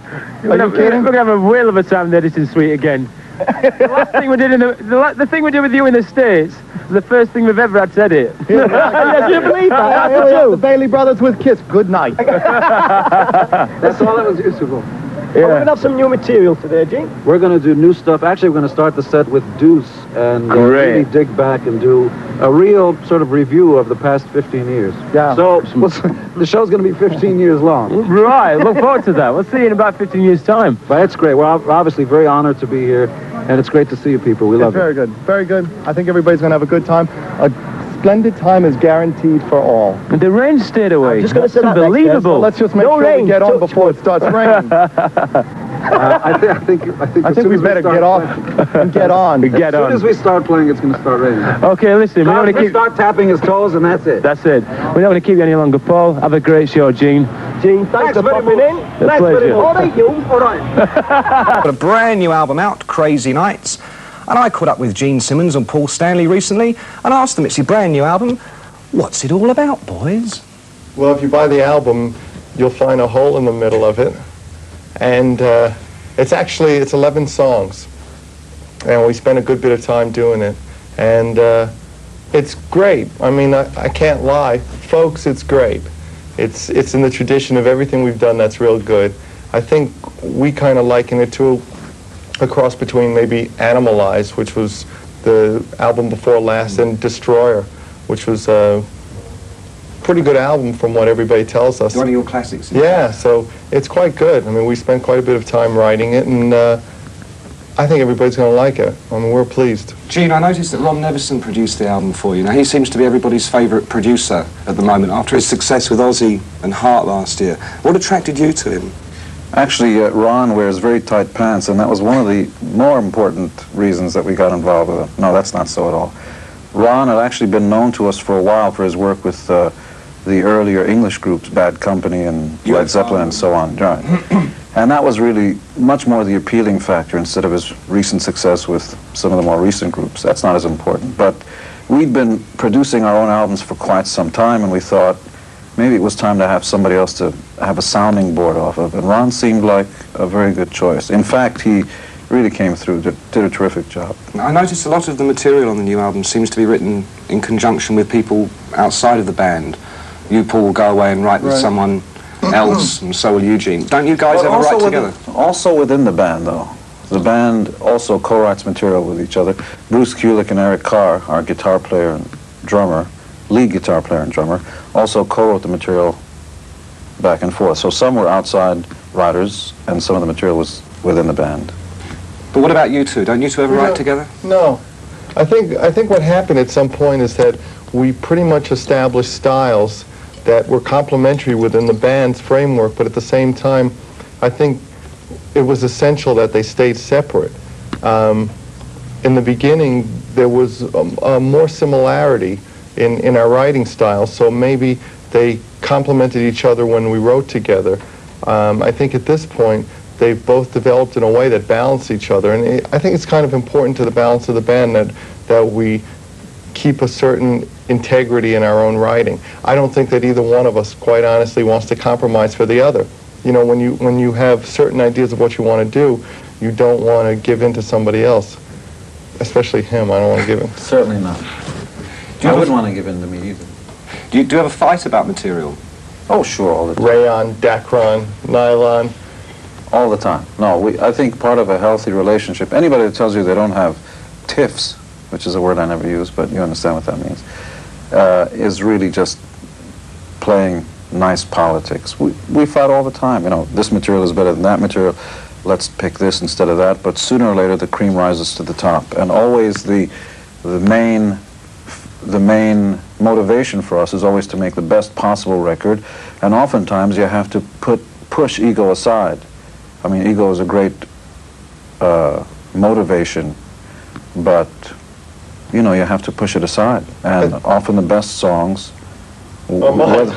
We're going to have a whale of a time in the editing suite again. The last thing we did the thing we did with you in the States was the first thing we've ever had to edit. Yeah, do you believe that? The Bailey Brothers with Kiss. Good night. That's all that was useful. Yeah. We're going to have some new material today, Gene. We're going to do new stuff. Actually, we're going to start the set with Deuce and really dig back and do a real sort of review of the past 15 years. Yeah. So the show's going to be 15 years long. Right, look forward to that. We'll see you in about 15 years' time. But it's great. We're obviously very honored to be here, and it's great to see you people. We love Very it. good. Very good. I think everybody's going to have a good time. A splendid time is guaranteed for all. And the rain stayed away. Just going to say that unbelievable. Let's just make sure we get on before it starts raining. I think we better get off and get on. As soon as we start playing, it's going to start raining. Okay, listen, we don't want to keep... start tapping his toes, and that's it. That's it. We don't want to keep you any longer, Paul. Have a great show, Gene. Gene, thanks for popping in. A pleasure. All right, you. All right. Got a brand new album out, Crazy Nights, and I caught up with Gene Simmons and Paul Stanley recently and asked them, it's your brand new album, what's it all about, boys? Well, if you buy the album, you'll find a hole in the middle of it. And it's 11 songs. And we spent a good bit of time doing it. And it's great. I mean, I can't lie. Folks, it's great. It's in the tradition of everything we've done that's real good. I think we kind of liken it to a cross between maybe Animalize, which was the album before last, and Destroyer, which was a pretty good album from what everybody tells us. One of your classics. Yeah, so it's quite good. I mean, we spent quite a bit of time writing it, and I think everybody's going to like it. I mean, we're pleased. Gene, I noticed that Ron Neverson produced the album for you. Now, he seems to be everybody's favourite producer at the moment after his success with Ozzy and Heart last year. What attracted you to him? Actually, Ron wears very tight pants, and that was one of the more important reasons that we got involved with him. No, that's not so at all. Ron had actually been known to us for a while for his work with the earlier English groups, Bad Company and Led Zeppelin and so on. Right. And that was really much more the appealing factor instead of his recent success with some of the more recent groups. That's not as important. But we'd been producing our own albums for quite some time, and we thought maybe it was time to have somebody else to have a sounding board off of. And Ron seemed like a very good choice. In fact, he really came through, did a terrific job. I noticed a lot of the material on the new album seems to be written in conjunction with people outside of the band. You, Paul, will go away and write with someone else, and so will Eugene. Don't you guys ever write together? Also within the band, though. The band also co-writes material with each other. Bruce Kulick and Eric Carr, our guitar player and drummer, lead guitar player and drummer, also co-wrote the material back and forth. So some were outside writers, and some of the material was within the band. But what about you two? Don't you two ever write together? No. I think what happened at some point is that we pretty much established styles that were complementary within the band's framework, but at the same time, I think it was essential that they stayed separate. In the beginning, there was more similarity in our writing styles, so maybe they complemented each other when we wrote together. I think at this point, they've both developed in a way that balance each other, and I think it's kind of important to the balance of the band that we keep a certain integrity in our own writing. I don't think that either one of us, quite honestly, wants to compromise for the other. You know, when you have certain ideas of what you want to do, you don't want to give in to somebody else, especially him. I don't want to give in. Certainly not. I wouldn't want to give in to me either. Do you have a fight about material? Oh, sure, all the time. Rayon, Dacron, nylon. All the time. No, I think part of a healthy relationship, anybody that tells you they don't have tiffs, which is a word I never use, but you understand what that means, is really just playing nice politics. We fight all the time. You know, this material is better than that material. Let's pick this instead of that. But sooner or later, the cream rises to the top. And always the main the main motivation for us is always to make the best possible record, and oftentimes you have to push ego aside. I mean, ego is a great motivation, but you know, you have to push it aside. And often the best songs, whoever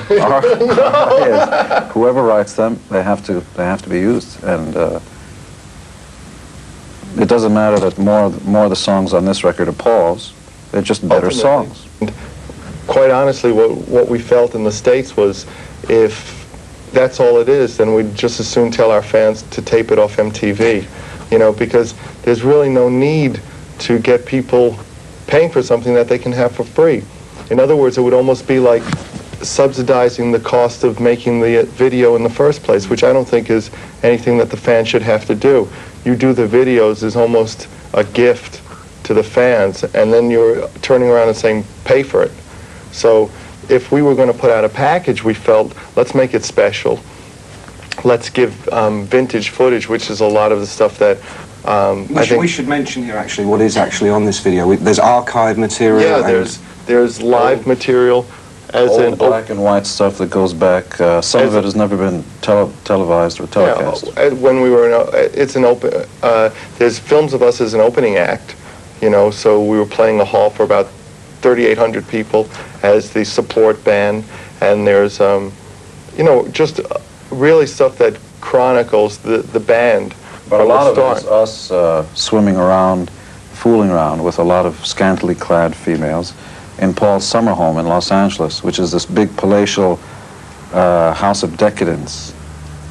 writes them, they have to be used. And it doesn't matter that more of the songs on this record are Paul's. They're just better songs. Quite honestly, what we felt in the States was, if that's all it is, then we'd just as soon tell our fans to tape it off MTV, you know, because there's really no need to get people paying for something that they can have for free. In other words, it would almost be like subsidizing the cost of making the video in the first place, which I don't think is anything that the fans should have to do. You do the videos as almost a gift to the fans, and then you're turning around and saying, pay for it. So if we were going to put out a package, we felt, let's make it special. Let's give vintage footage, which is a lot of the stuff that we should mention here actually what is actually on this video. There's archive material. Yeah, there's live material, as old black and white stuff that goes back. Some of it has never been televised or telecast. Yeah, when we were it's an open. There's films of us as an opening act, you know. So we were playing a hall for about 3,800 people as the support band, and there's you know, just really stuff that chronicles the band. But a lot of it is us swimming around, fooling around with a lot of scantily clad females in Paul's summer home in Los Angeles, which is this big palatial house of decadence.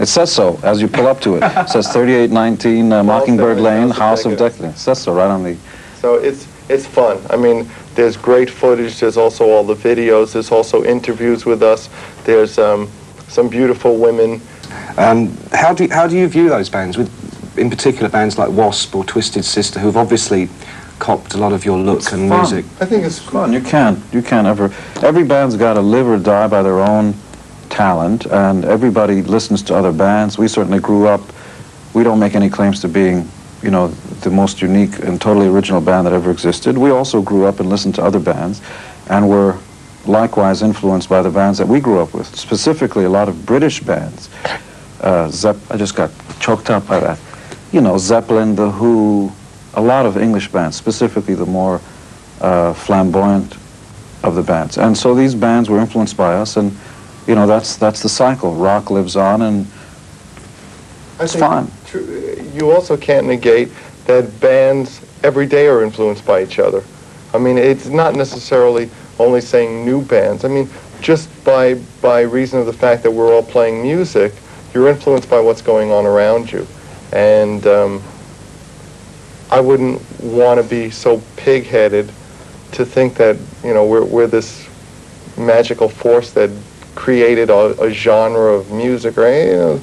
It says so as you pull up to it. It says 3819 Mockingbird Lane, House of Decadence. It says so right on the... So it's fun. I mean, there's great footage. There's also all the videos. There's also interviews with us. There's some beautiful women. How do you view those bands, in particular bands like Wasp or Twisted Sister, who've obviously copped a lot of your look and music? I think it's fun. You can't ever... Every band's got to live or die by their own talent, and everybody listens to other bands. We certainly grew up... We don't make any claims to being, you know, the most unique and totally original band that ever existed. We also grew up and listened to other bands, and were likewise influenced by the bands that we grew up with, specifically a lot of British bands. I just got choked up by that. You know, Zeppelin, The Who, a lot of English bands, specifically the more flamboyant of the bands. And so these bands were influenced by us, and, you know, that's the cycle. Rock lives on, and it's fine. You also can't negate that bands every day are influenced by each other. I mean, it's not necessarily only saying new bands. I mean, just by reason of the fact that we're all playing music, you're influenced by what's going on around you. And I wouldn't want to be so pig-headed to think that, you know, we're this magical force that created a genre of music, right? You know.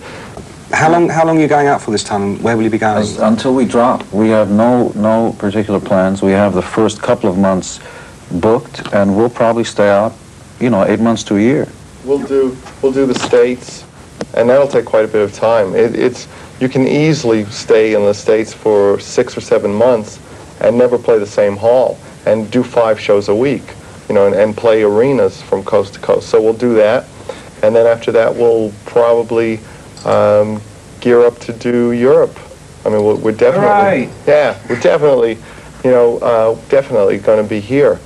How long are you going out for this time, and where will you be going? Until we drop. We have no particular plans. We have the first couple of months booked, and we'll probably stay out, you know, 8 months to a year. We'll do the States, and that'll take quite a bit of time. You can easily stay in the States for 6 or 7 months and never play the same hall and do 5 shows a week, you know, and play arenas from coast to coast. So we'll do that, and then after that we'll probably gear up to do Europe. I mean, we're definitely, we're definitely, you know, definitely going to be here.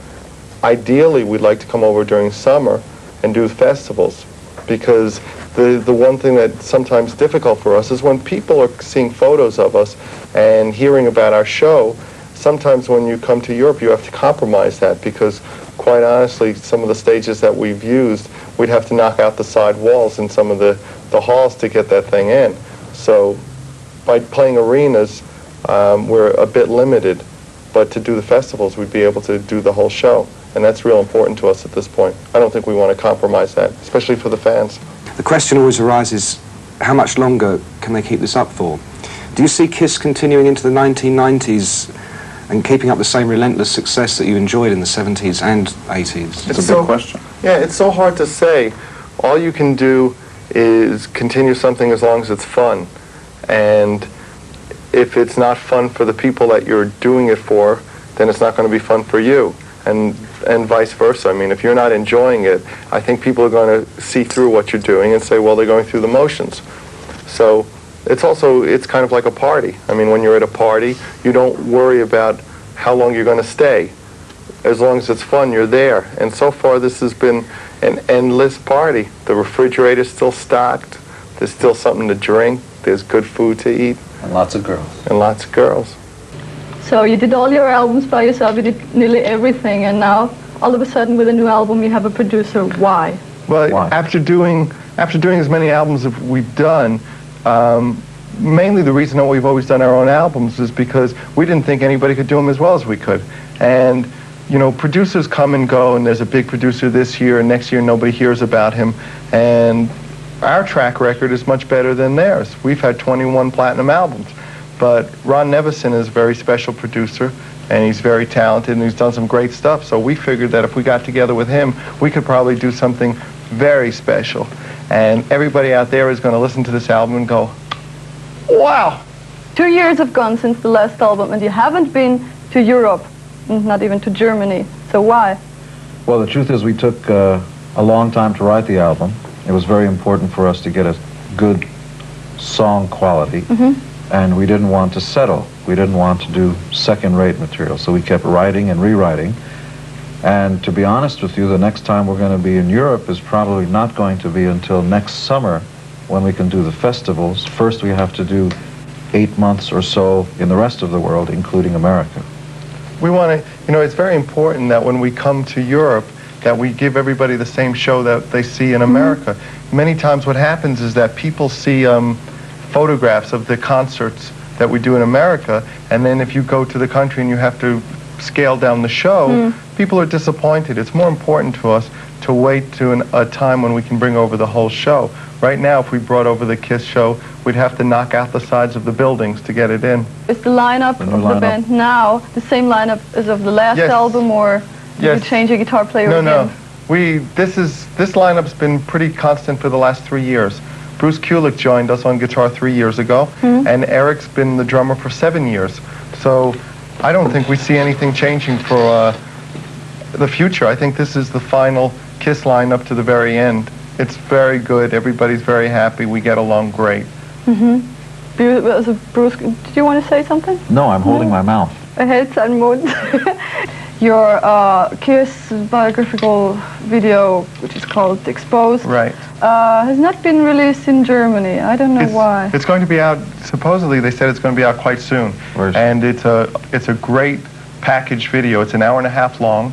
Ideally, we'd like to come over during summer and do festivals, because the one thing that's sometimes difficult for us is when people are seeing photos of us and hearing about our show. Sometimes when you come to Europe, you have to compromise that, because quite honestly, some of the stages that we've used, we'd have to knock out the side walls in some of the halls to get that thing in. So by playing arenas, we're a bit limited, but to do the festivals, we'd be able to do the whole show. And that's real important to us at this point. I don't think we want to compromise that, especially for the fans. The question always arises, how much longer can they keep this up for? Do you see KISS continuing into the 1990s and keeping up the same relentless success that you enjoyed in the 70s and 80s? It's a big question. Yeah, it's so hard to say. All you can do is continue something as long as it's fun. And if it's not fun for the people that you're doing it for, then it's not going to be fun for you. and vice versa. I mean, if you're not enjoying it, I think people are going to see through what you're doing and say, well, they're going through the motions. So it's kind of like a party. I mean, when you're at a party, you don't worry about how long you're going to stay. As long as it's fun, you're there. And so far, this has been an endless party. The refrigerator's still stocked. There's still something to drink. There's good food to eat. And lots of girls. And lots of girls. So you did all your albums by yourself, you did nearly everything, and now all of a sudden with a new album you have a producer. Why? Well, Why? after doing as many albums as we've done, mainly the reason that we've always done our own albums is because we didn't think anybody could do them as well as we could. And you know, producers come and go, and there's a big producer this year, and next year nobody hears about him. And our track record is much better than theirs. We've had 21 platinum albums. But Ron Nevison is a very special producer, and he's very talented, and he's done some great stuff. So we figured that if we got together with him, we could probably do something very special. And everybody out there is going to listen to this album and go, wow! 2 years have gone since the last album, and you haven't been to Europe, not even to Germany. So why? Well, the truth is we took a long time to write the album. It was very important for us to get a good song quality. And we didn't want to settle. We didn't want to do second-rate material. So we kept writing and rewriting. And to be honest with you, the next time we're going to be in Europe is probably not going to be until next summer when we can do the festivals. First, we have to do 8 months or so in the rest of the world, including America. We want to, you know, it's very important that when we come to Europe, that we give everybody the same show that they see in America. Many times what happens is that people see photographs of the concerts that we do in America, and then if you go to the country and you have to scale down the show, people are disappointed. It's more important to us to wait to a time when we can bring over the whole show. Right now, if we brought over the KISS show, we'd have to knock out the sides of the buildings to get it in. Is the lineup of the band now the same lineup as of the last album, or did you change your guitar player again? No. This lineup's been pretty constant for the last 3 years. Bruce Kulick joined us on guitar 3 years ago, and Eric's been the drummer for 7 years. So I don't think we see anything changing for the future. I think this is the final KISS lineup to the very end. It's very good. Everybody's very happy. We get along great. Bruce, did you want to say something? No, I'm holding my mouth. Your KISS biographical video, which is called Exposed, has not been released in Germany. I don't know why. It's going to be out, supposedly they said it's going to be out quite soon. And it's a great package video. It's an hour and a half long.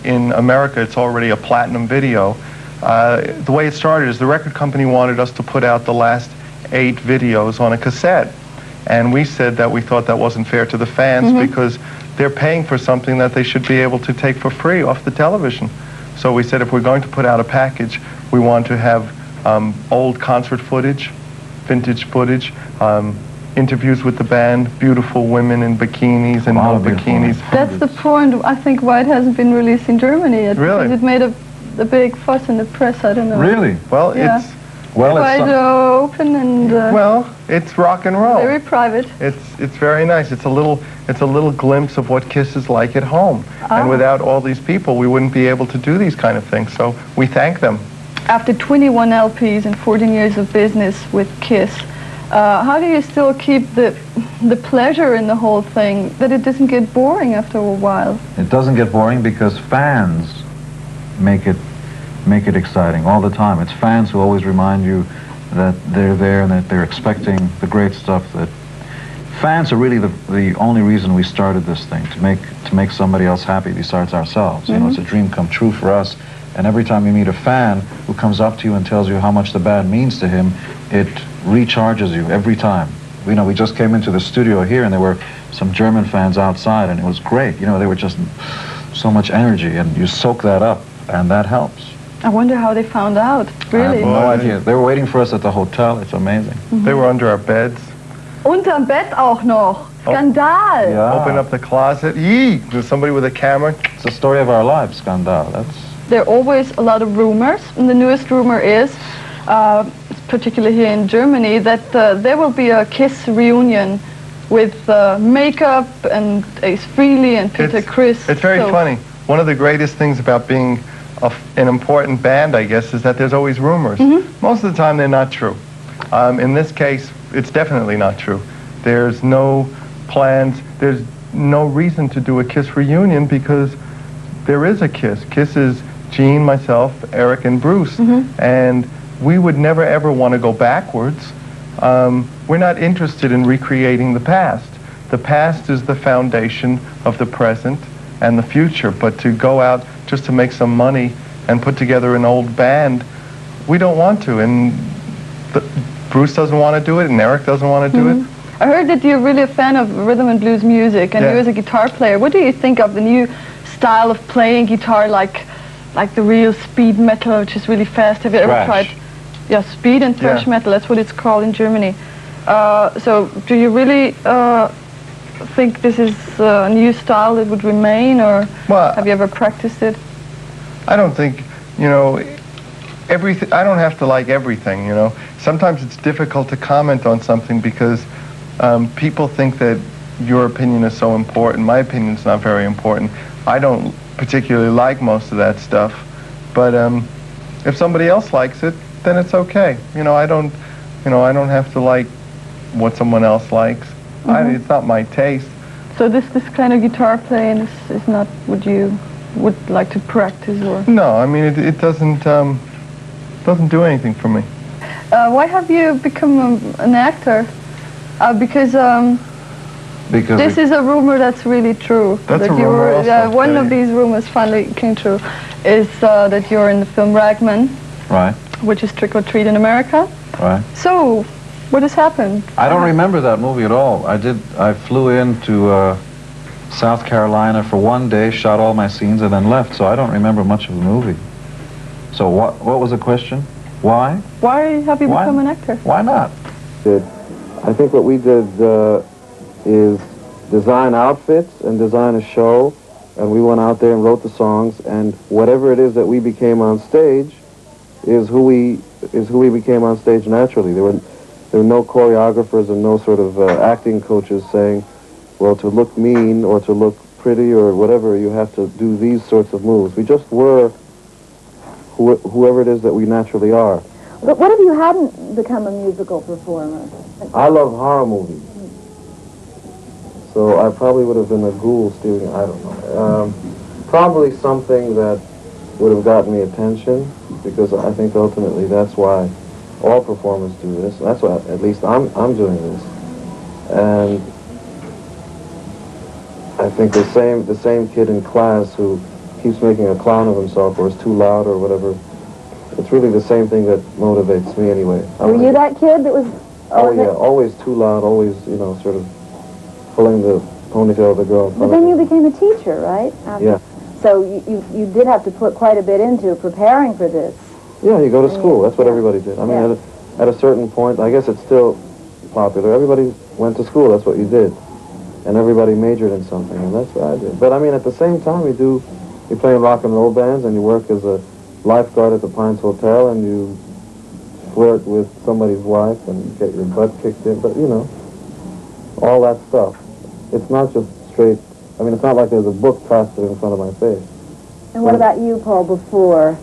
In America, it's already a platinum video. The way it started is the record company wanted us to put out the last 8 videos on a cassette. And we said that we thought that wasn't fair to the fans because they're paying for something that they should be able to take for free off the television. So we said if we're going to put out a package, we want to have old concert footage, vintage footage, interviews with the band, beautiful women in bikinis and no bikinis. That's the point, I think, why it hasn't been released in Germany yet. Really? Because it made a big fuss in the press, I don't know. Really? Well, it's quite open and well, it's rock and roll. very private. It's very nice. It's a little glimpse of what KISS is like at home. And without all these people, we wouldn't be able to do these kind of things. So we thank them. After 21 LPs and 14 years of business with KISS, how do you still keep the pleasure in the whole thing, that it doesn't get boring after a while? It doesn't get boring because fans make it exciting all the time. It's fans who always remind you that they're there and that they're expecting the great stuff. That fans are really the only reason we started this thing, to make somebody else happy besides ourselves. You know, it's a dream come true for us. And every time you meet a fan who comes up to you and tells you how much the band means to him, it recharges you every time. You know, we just came into the studio here and there were some German fans outside and it was great. You know, they were just so much energy and you soak that up and that helps. I wonder how they found out, really. I have no idea. They were waiting for us at the hotel. It's amazing. They were under our beds. Unterm Bett auch noch. Skandal. Yeah. Open up the closet. Yee! There's somebody with a camera. It's the story of our lives, Skandal. There are always a lot of rumors, and the newest rumor is, particularly here in Germany, that there will be a KISS reunion with makeup and Ace Frehley and Peter Criss. It's very funny. one of the greatest things about being an important band, I guess, is that there's always rumors. Most of the time, they're not true. In this case, it's definitely not true. There's no plans. There's no reason to do a Kiss reunion because there is a Kiss. Kiss is Gene, myself, Eric, and Bruce. And we would never, ever want to go backwards. We're not interested in recreating the past. The past is the foundation of the present and the future. But to go out just to make some money and put together an old band, we don't want to. And Bruce doesn't want to do it, and Eric doesn't want to do it. I heard that you're really a fan of rhythm and blues music, and you as a guitar player. What do you think of the new style of playing guitar, like the real speed metal, which is really fast? Have you ever tried? Yeah, speed and thrash metal. That's what it's called in Germany. So, do you really think this is a new style that would remain, or have you ever practiced it? I don't think, everything. I don't have to like everything, Sometimes it's difficult to comment on something because people think that your opinion is so important. My opinion's not very important. I don't particularly like most of that stuff, but if somebody else likes it, then it's okay. I don't have to like what someone else likes. It's not my taste. So this kind of guitar playing is not what you would like to practice, or? No, I mean it doesn't do anything for me. Why have you become an actor? Because this is a rumor that's really true. That's that a rumor also. One of these rumors finally came true, is that you're in the film Ragman, Right. which is Trick or Treat in America. Right. So, what has happened? I don't remember that movie at all. I flew into South Carolina for one day, shot all my scenes, and then left. So I don't remember much of the movie. So what was the question? Why? Why have you become an actor? Why not? I think what we did is design outfits and design a show, and we went out there and wrote the songs, and whatever it is that we became on stage is who we became on stage naturally. There were no choreographers and no sort of acting coaches saying, well, to look mean or to look pretty or whatever, you have to do these sorts of moves. We just were whoever it is that we naturally are. But what if you hadn't become a musical performer? I love horror movies. So I probably would have been a ghoul stealing, I don't know. Probably something that would have gotten me attention, because I think ultimately that's why all performers do this. That's why at least I'm doing this. And I think the same kid in class who keeps making a clown of himself or is too loud or whatever, it's really the same thing that motivates me anyway. Were you that kid that was... Oh yeah, always too loud, always, sort of pulling the ponytail of the girl. But then you became a teacher, right? Yeah. So you did have to put quite a bit into preparing for this. Yeah, you go to school. That's what everybody did. I mean, at a certain point, I guess it's still popular. Everybody went to school. That's what you did. And everybody majored in something, and that's what I did. But I mean, at the same time, you play in rock and roll bands, and you work as a lifeguard at the Pines Hotel, and you flirt with somebody's wife and get your butt kicked in. But, all that stuff. It's not just straight... I mean, it's not like there's a book plastered in front of my face. And what about you, Paul, before?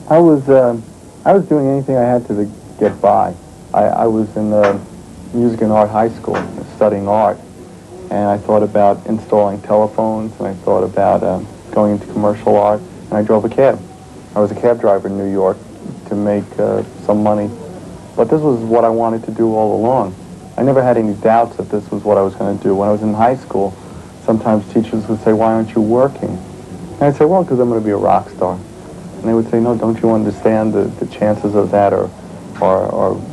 I was doing anything I had to get by. I was in the music and art high school studying art, and I thought about installing telephones, and I thought about going into commercial art, and I drove a cab. I was a cab driver in New York to make some money, but this was what I wanted to do all along. I never had any doubts that this was what I was going to do. When I was in high school, sometimes teachers would say, "Why aren't you working?" And I'd say, "Well, because I'm going to be a rock star." And they would say, "No, don't you understand the chances of that are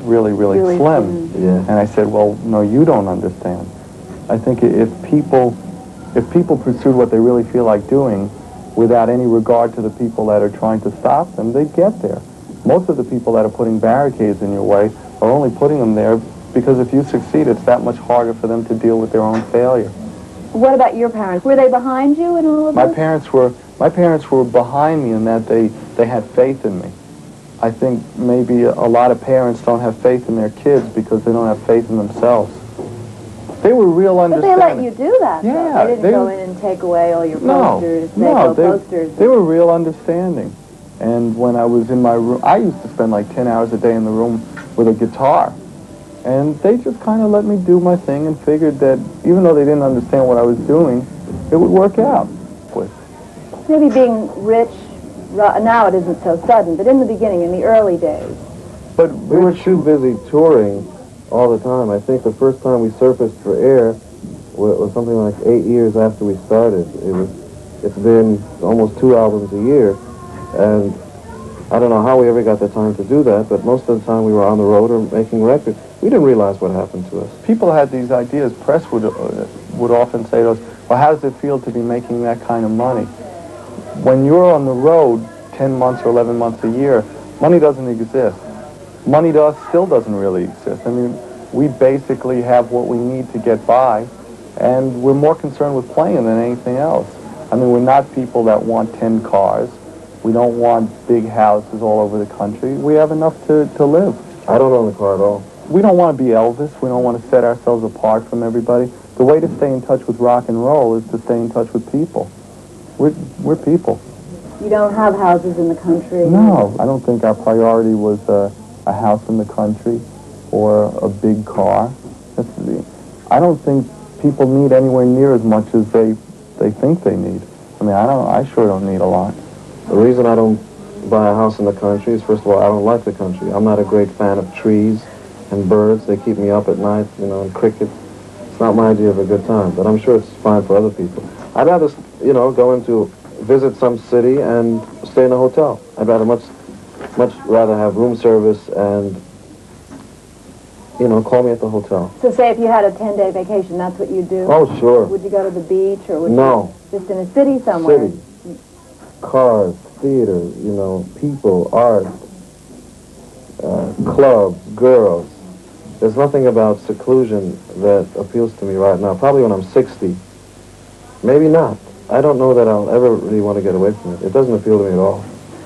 really, really slim?" Yeah. And I said, "Well, no, you don't understand. I think if people pursued what they really feel like doing without any regard to the people that are trying to stop them, they'd get there. Most of the people that are putting barricades in your way are only putting them there because if you succeed, it's that much harder for them to deal with their own failure." What about your parents? Were they behind you in all of this? My parents were behind me in that they had faith in me. I think maybe a lot of parents don't have faith in their kids because they don't have faith in themselves. They were real But they understanding. let you do that, though. Yeah, They didn't they go were- in and take away all your No, posters, say, no, go posters. they were real understanding. And when I was in my room, I used to spend like 10 hours a day in the room with a guitar. And they just kind of let me do my thing and figured that even though they didn't understand what I was doing, it would work out. Maybe being rich, now it isn't so sudden, but in the beginning, in the early days. But we were too busy touring all the time. I think the first time we surfaced for air was something like 8 years after we started. It's been almost 2 albums a year, and I don't know how we ever got the time to do that, but most of the time we were on the road or making records. We didn't realize what happened to us. People had these ideas. Press would often say to us, well, how does it feel to be making that kind of money? When you're on the road 10 months or 11 months a year, money doesn't exist. Money to us still doesn't really exist. I mean, we basically have what we need to get by, and we're more concerned with playing than anything else. I mean, we're not people that want 10 cars. We don't want big houses all over the country. We have enough to live. I don't own a car at all. We don't want to be Elvis. We don't want to set ourselves apart from everybody. The way to stay in touch with rock and roll is to stay in touch with people. We're people. You don't have houses in the country? No, I don't think our priority was a house in the country or a big car. I don't think people need anywhere near as much as they think they need. I mean, I sure don't need a lot. The reason I don't buy a house in the country is, first of all, I don't like the country. I'm not a great fan of trees and birds. They keep me up at night, and crickets. It's not my idea of a good time, but I'm sure it's fine for other people. I'd rather, go into visit some city and stay in a hotel. I'd rather much rather have room service and, call me at the hotel. So say if you had a 10-day vacation, that's what you'd do? Oh, sure. Would you go to the beach or would No. you just in a city somewhere? City. Cars, theater, people, art, clubs, girls. There's nothing about seclusion that appeals to me right now. Probably when I'm 60. Maybe not. I don't know that I'll ever really want to get away from it. It doesn't appeal to me at all.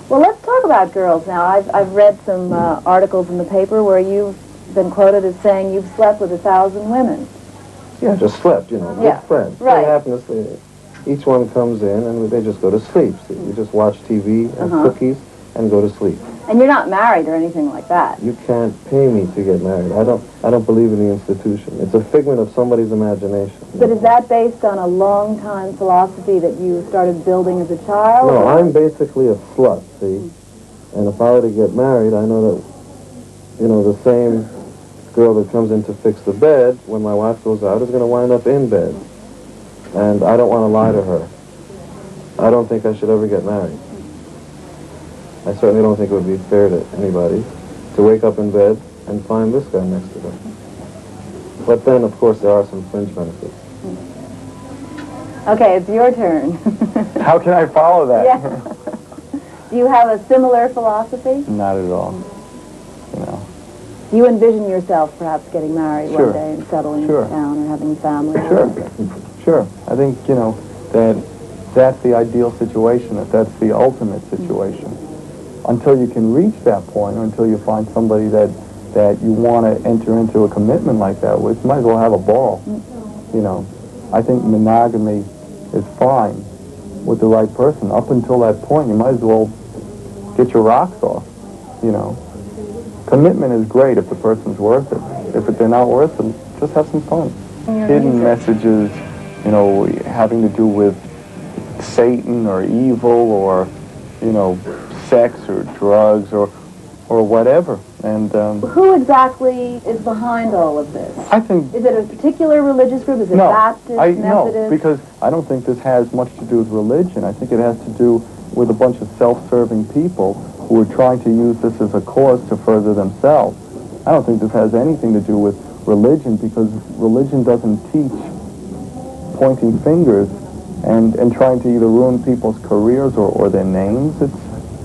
Well, let's talk about girls now. I've read some articles in the paper where you've been quoted as saying you've slept with 1,000 women. Yeah, just slept, good friends. Right. They happen to sleep. Each one comes in and they just go to sleep. So you just watch TV and cookies and go to sleep. And you're not married or anything like that. You can't pay me to get married. I don't believe in the institution. It's a figment of somebody's imagination. But is that based on a long-time philosophy that you started building as a child? No, I'm basically a slut, see? And if I were to get married, I know that, the same girl that comes in to fix the bed when my wife goes out is going to wind up in bed. And I don't want to lie to her. I don't think I should ever get married. I certainly don't think it would be fair to anybody to wake up in bed and find this guy next to them. But then, of course, there are some fringe benefits. Okay, it's your turn. How can I follow that? Yeah. Do you have a similar philosophy? Not at all. Do you envision yourself perhaps getting married Sure. one day and settling Sure. down or having a family? Sure. I think, that's the ideal situation, that's the ultimate situation. Until you can reach that point, or until you find somebody that you want to enter into a commitment like that with, you might as well have a ball. I think monogamy is fine with the right person. Up until that point, you might as well get your rocks off, Commitment is great if the person's worth it. If they're not worth it, just have some fun. Hidden messages, having to do with Satan or evil or, sex or drugs or whatever. And who exactly is behind all of this? I think... Is it a particular religious group? Is it Baptist, Methodist? No, because I don't think this has much to do with religion. I think it has to do with a bunch of self-serving people who are trying to use this as a cause to further themselves. I don't think this has anything to do with religion, because religion doesn't teach pointing fingers and trying to either ruin people's careers or their names.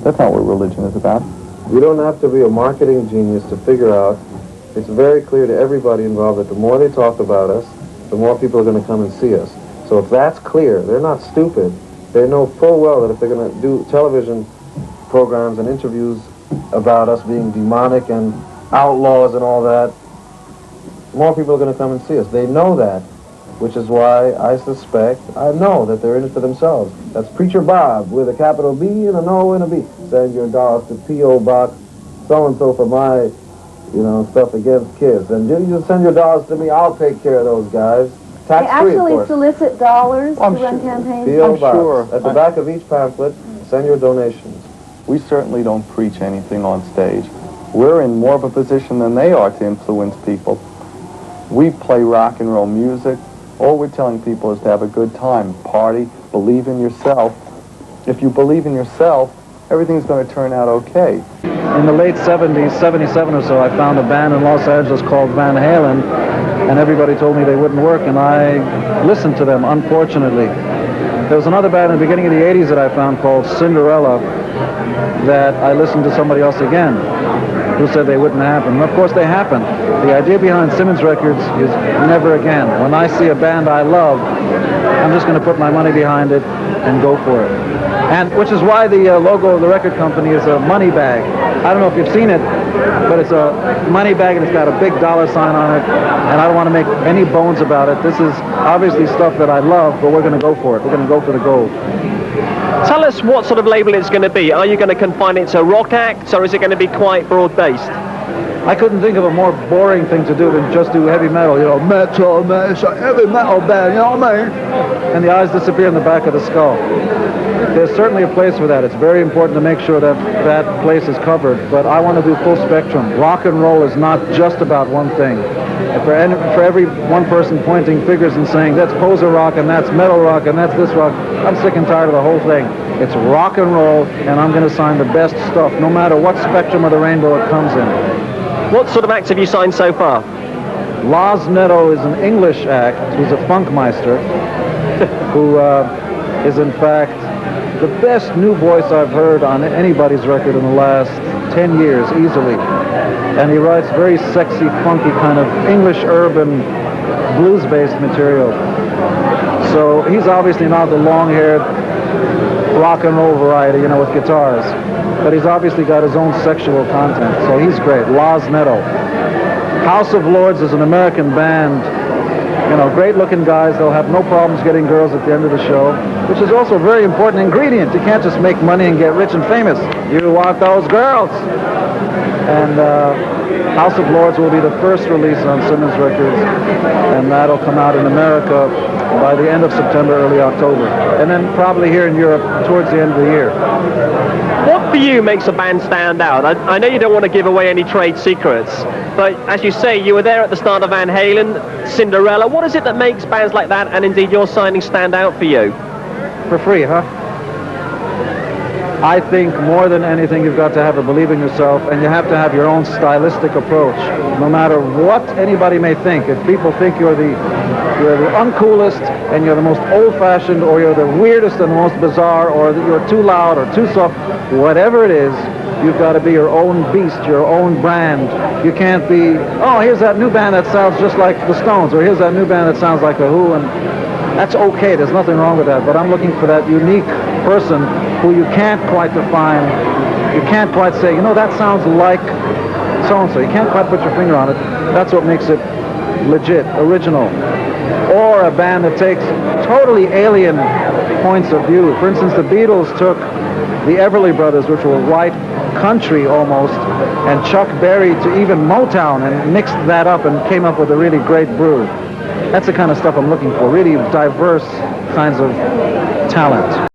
That's not what religion is about. You don't have to be a marketing genius to figure out. It's very clear to everybody involved that the more they talk about us, the more people are going to come and see us. So if that's clear, they're not stupid. They know full well that if they're going to do television programs and interviews about us being demonic and outlaws and all that, more people are going to come and see us. They know that, which is why I know that they're in it for themselves. That's Preacher Bob with a capital B and an O and a B. Send your dollars to P.O. Box so-and-so for my, stuff against Kiss. And you just send your dollars to me, I'll take care of those guys. They Tax-free, of actually course. solicit dollars to run campaigns? P.O. Box. At the back of each pamphlet, send your donations. We certainly don't preach anything on stage. We're in more of a position than they are to influence people. We play rock and roll music. All we're telling people is to have a good time, party, believe in yourself. If you believe in yourself, everything's going to turn out okay. In the late 70s, 77 or so, I found a band in Los Angeles called Van Halen, and everybody told me they wouldn't work, and I listened to them, unfortunately. There was another band in the beginning of the 80s that I found called Cinderella that I listened to somebody else again who said they wouldn't happen. And of course they happened. The idea behind Simmons Records is never again. When I see a band I love, I'm just going to put my money behind it and go for it. And which is why the logo of the record company is a money bag. I don't know if you've seen it, but it's a money bag and it's got a big dollar sign on it. And I don't want to make any bones about it. This is obviously stuff that I love, but we're going to go for it. We're going to go for the gold. Tell us what sort of label it's going to be. Are you going to confine it to rock acts, or is it going to be quite broad-based? I couldn't think of a more boring thing to do than just do heavy metal. Metal, man, it's a heavy metal band, you know what I mean? And the eyes disappear in the back of the skull. There's certainly a place for that. It's very important to make sure that that place is covered, but I want to do full spectrum. Rock and roll is not just about one thing. For every one person pointing fingers and saying, that's poser rock, and that's metal rock, and that's this rock, I'm sick and tired of the whole thing. It's rock and roll, and I'm going to sign the best stuff, no matter what spectrum of the rainbow it comes in. What sort of acts have you signed so far? Laz Netto is an English act who's a funkmeister, who is in fact the best new voice I've heard on anybody's record in the last 10 years, easily. And he writes very sexy, funky kind of English urban blues-based material. So he's obviously not the long-haired rock and roll variety, with guitars. But he's obviously got his own sexual content, so he's great. Laz Netto. House of Lords is an American band. Great-looking guys. They'll have no problems getting girls at the end of the show, which is also a very important ingredient. You can't just make money and get rich and famous. You want those girls. And House of Lords will be the first release on Simmons Records, and that'll come out in America by the end of September, early October. And then probably here in Europe towards the end of the year. What for you makes a band stand out? I know you don't want to give away any trade secrets, but as you say, you were there at the start of Van Halen, Cinderella. What is it that makes bands like that, and indeed your signing, stand out for you? For free, huh? I think more than anything you've got to have a believe in yourself, and you have to have your own stylistic approach, no matter what anybody may think. If people think you're the uncoolest and you're the most old-fashioned, or you're the weirdest and the most bizarre, or that you're too loud or too soft, whatever it is, you've got to be your own beast, your own brand. You can't be, oh, here's that new band that sounds just like the Stones, or here's that new band that sounds like The Who, and that's okay. There's nothing wrong with that, but I'm looking for that unique person who you can't quite define. You can't quite say, that sounds like so-and-so. You can't quite put your finger on it. That's what makes it legit, original. Or a band that takes totally alien points of view. For instance, the Beatles took the Everly Brothers, which were white country almost, and Chuck Berry to even Motown, and mixed that up and came up with a really great brew. That's the kind of stuff I'm looking for, really diverse kinds of talent.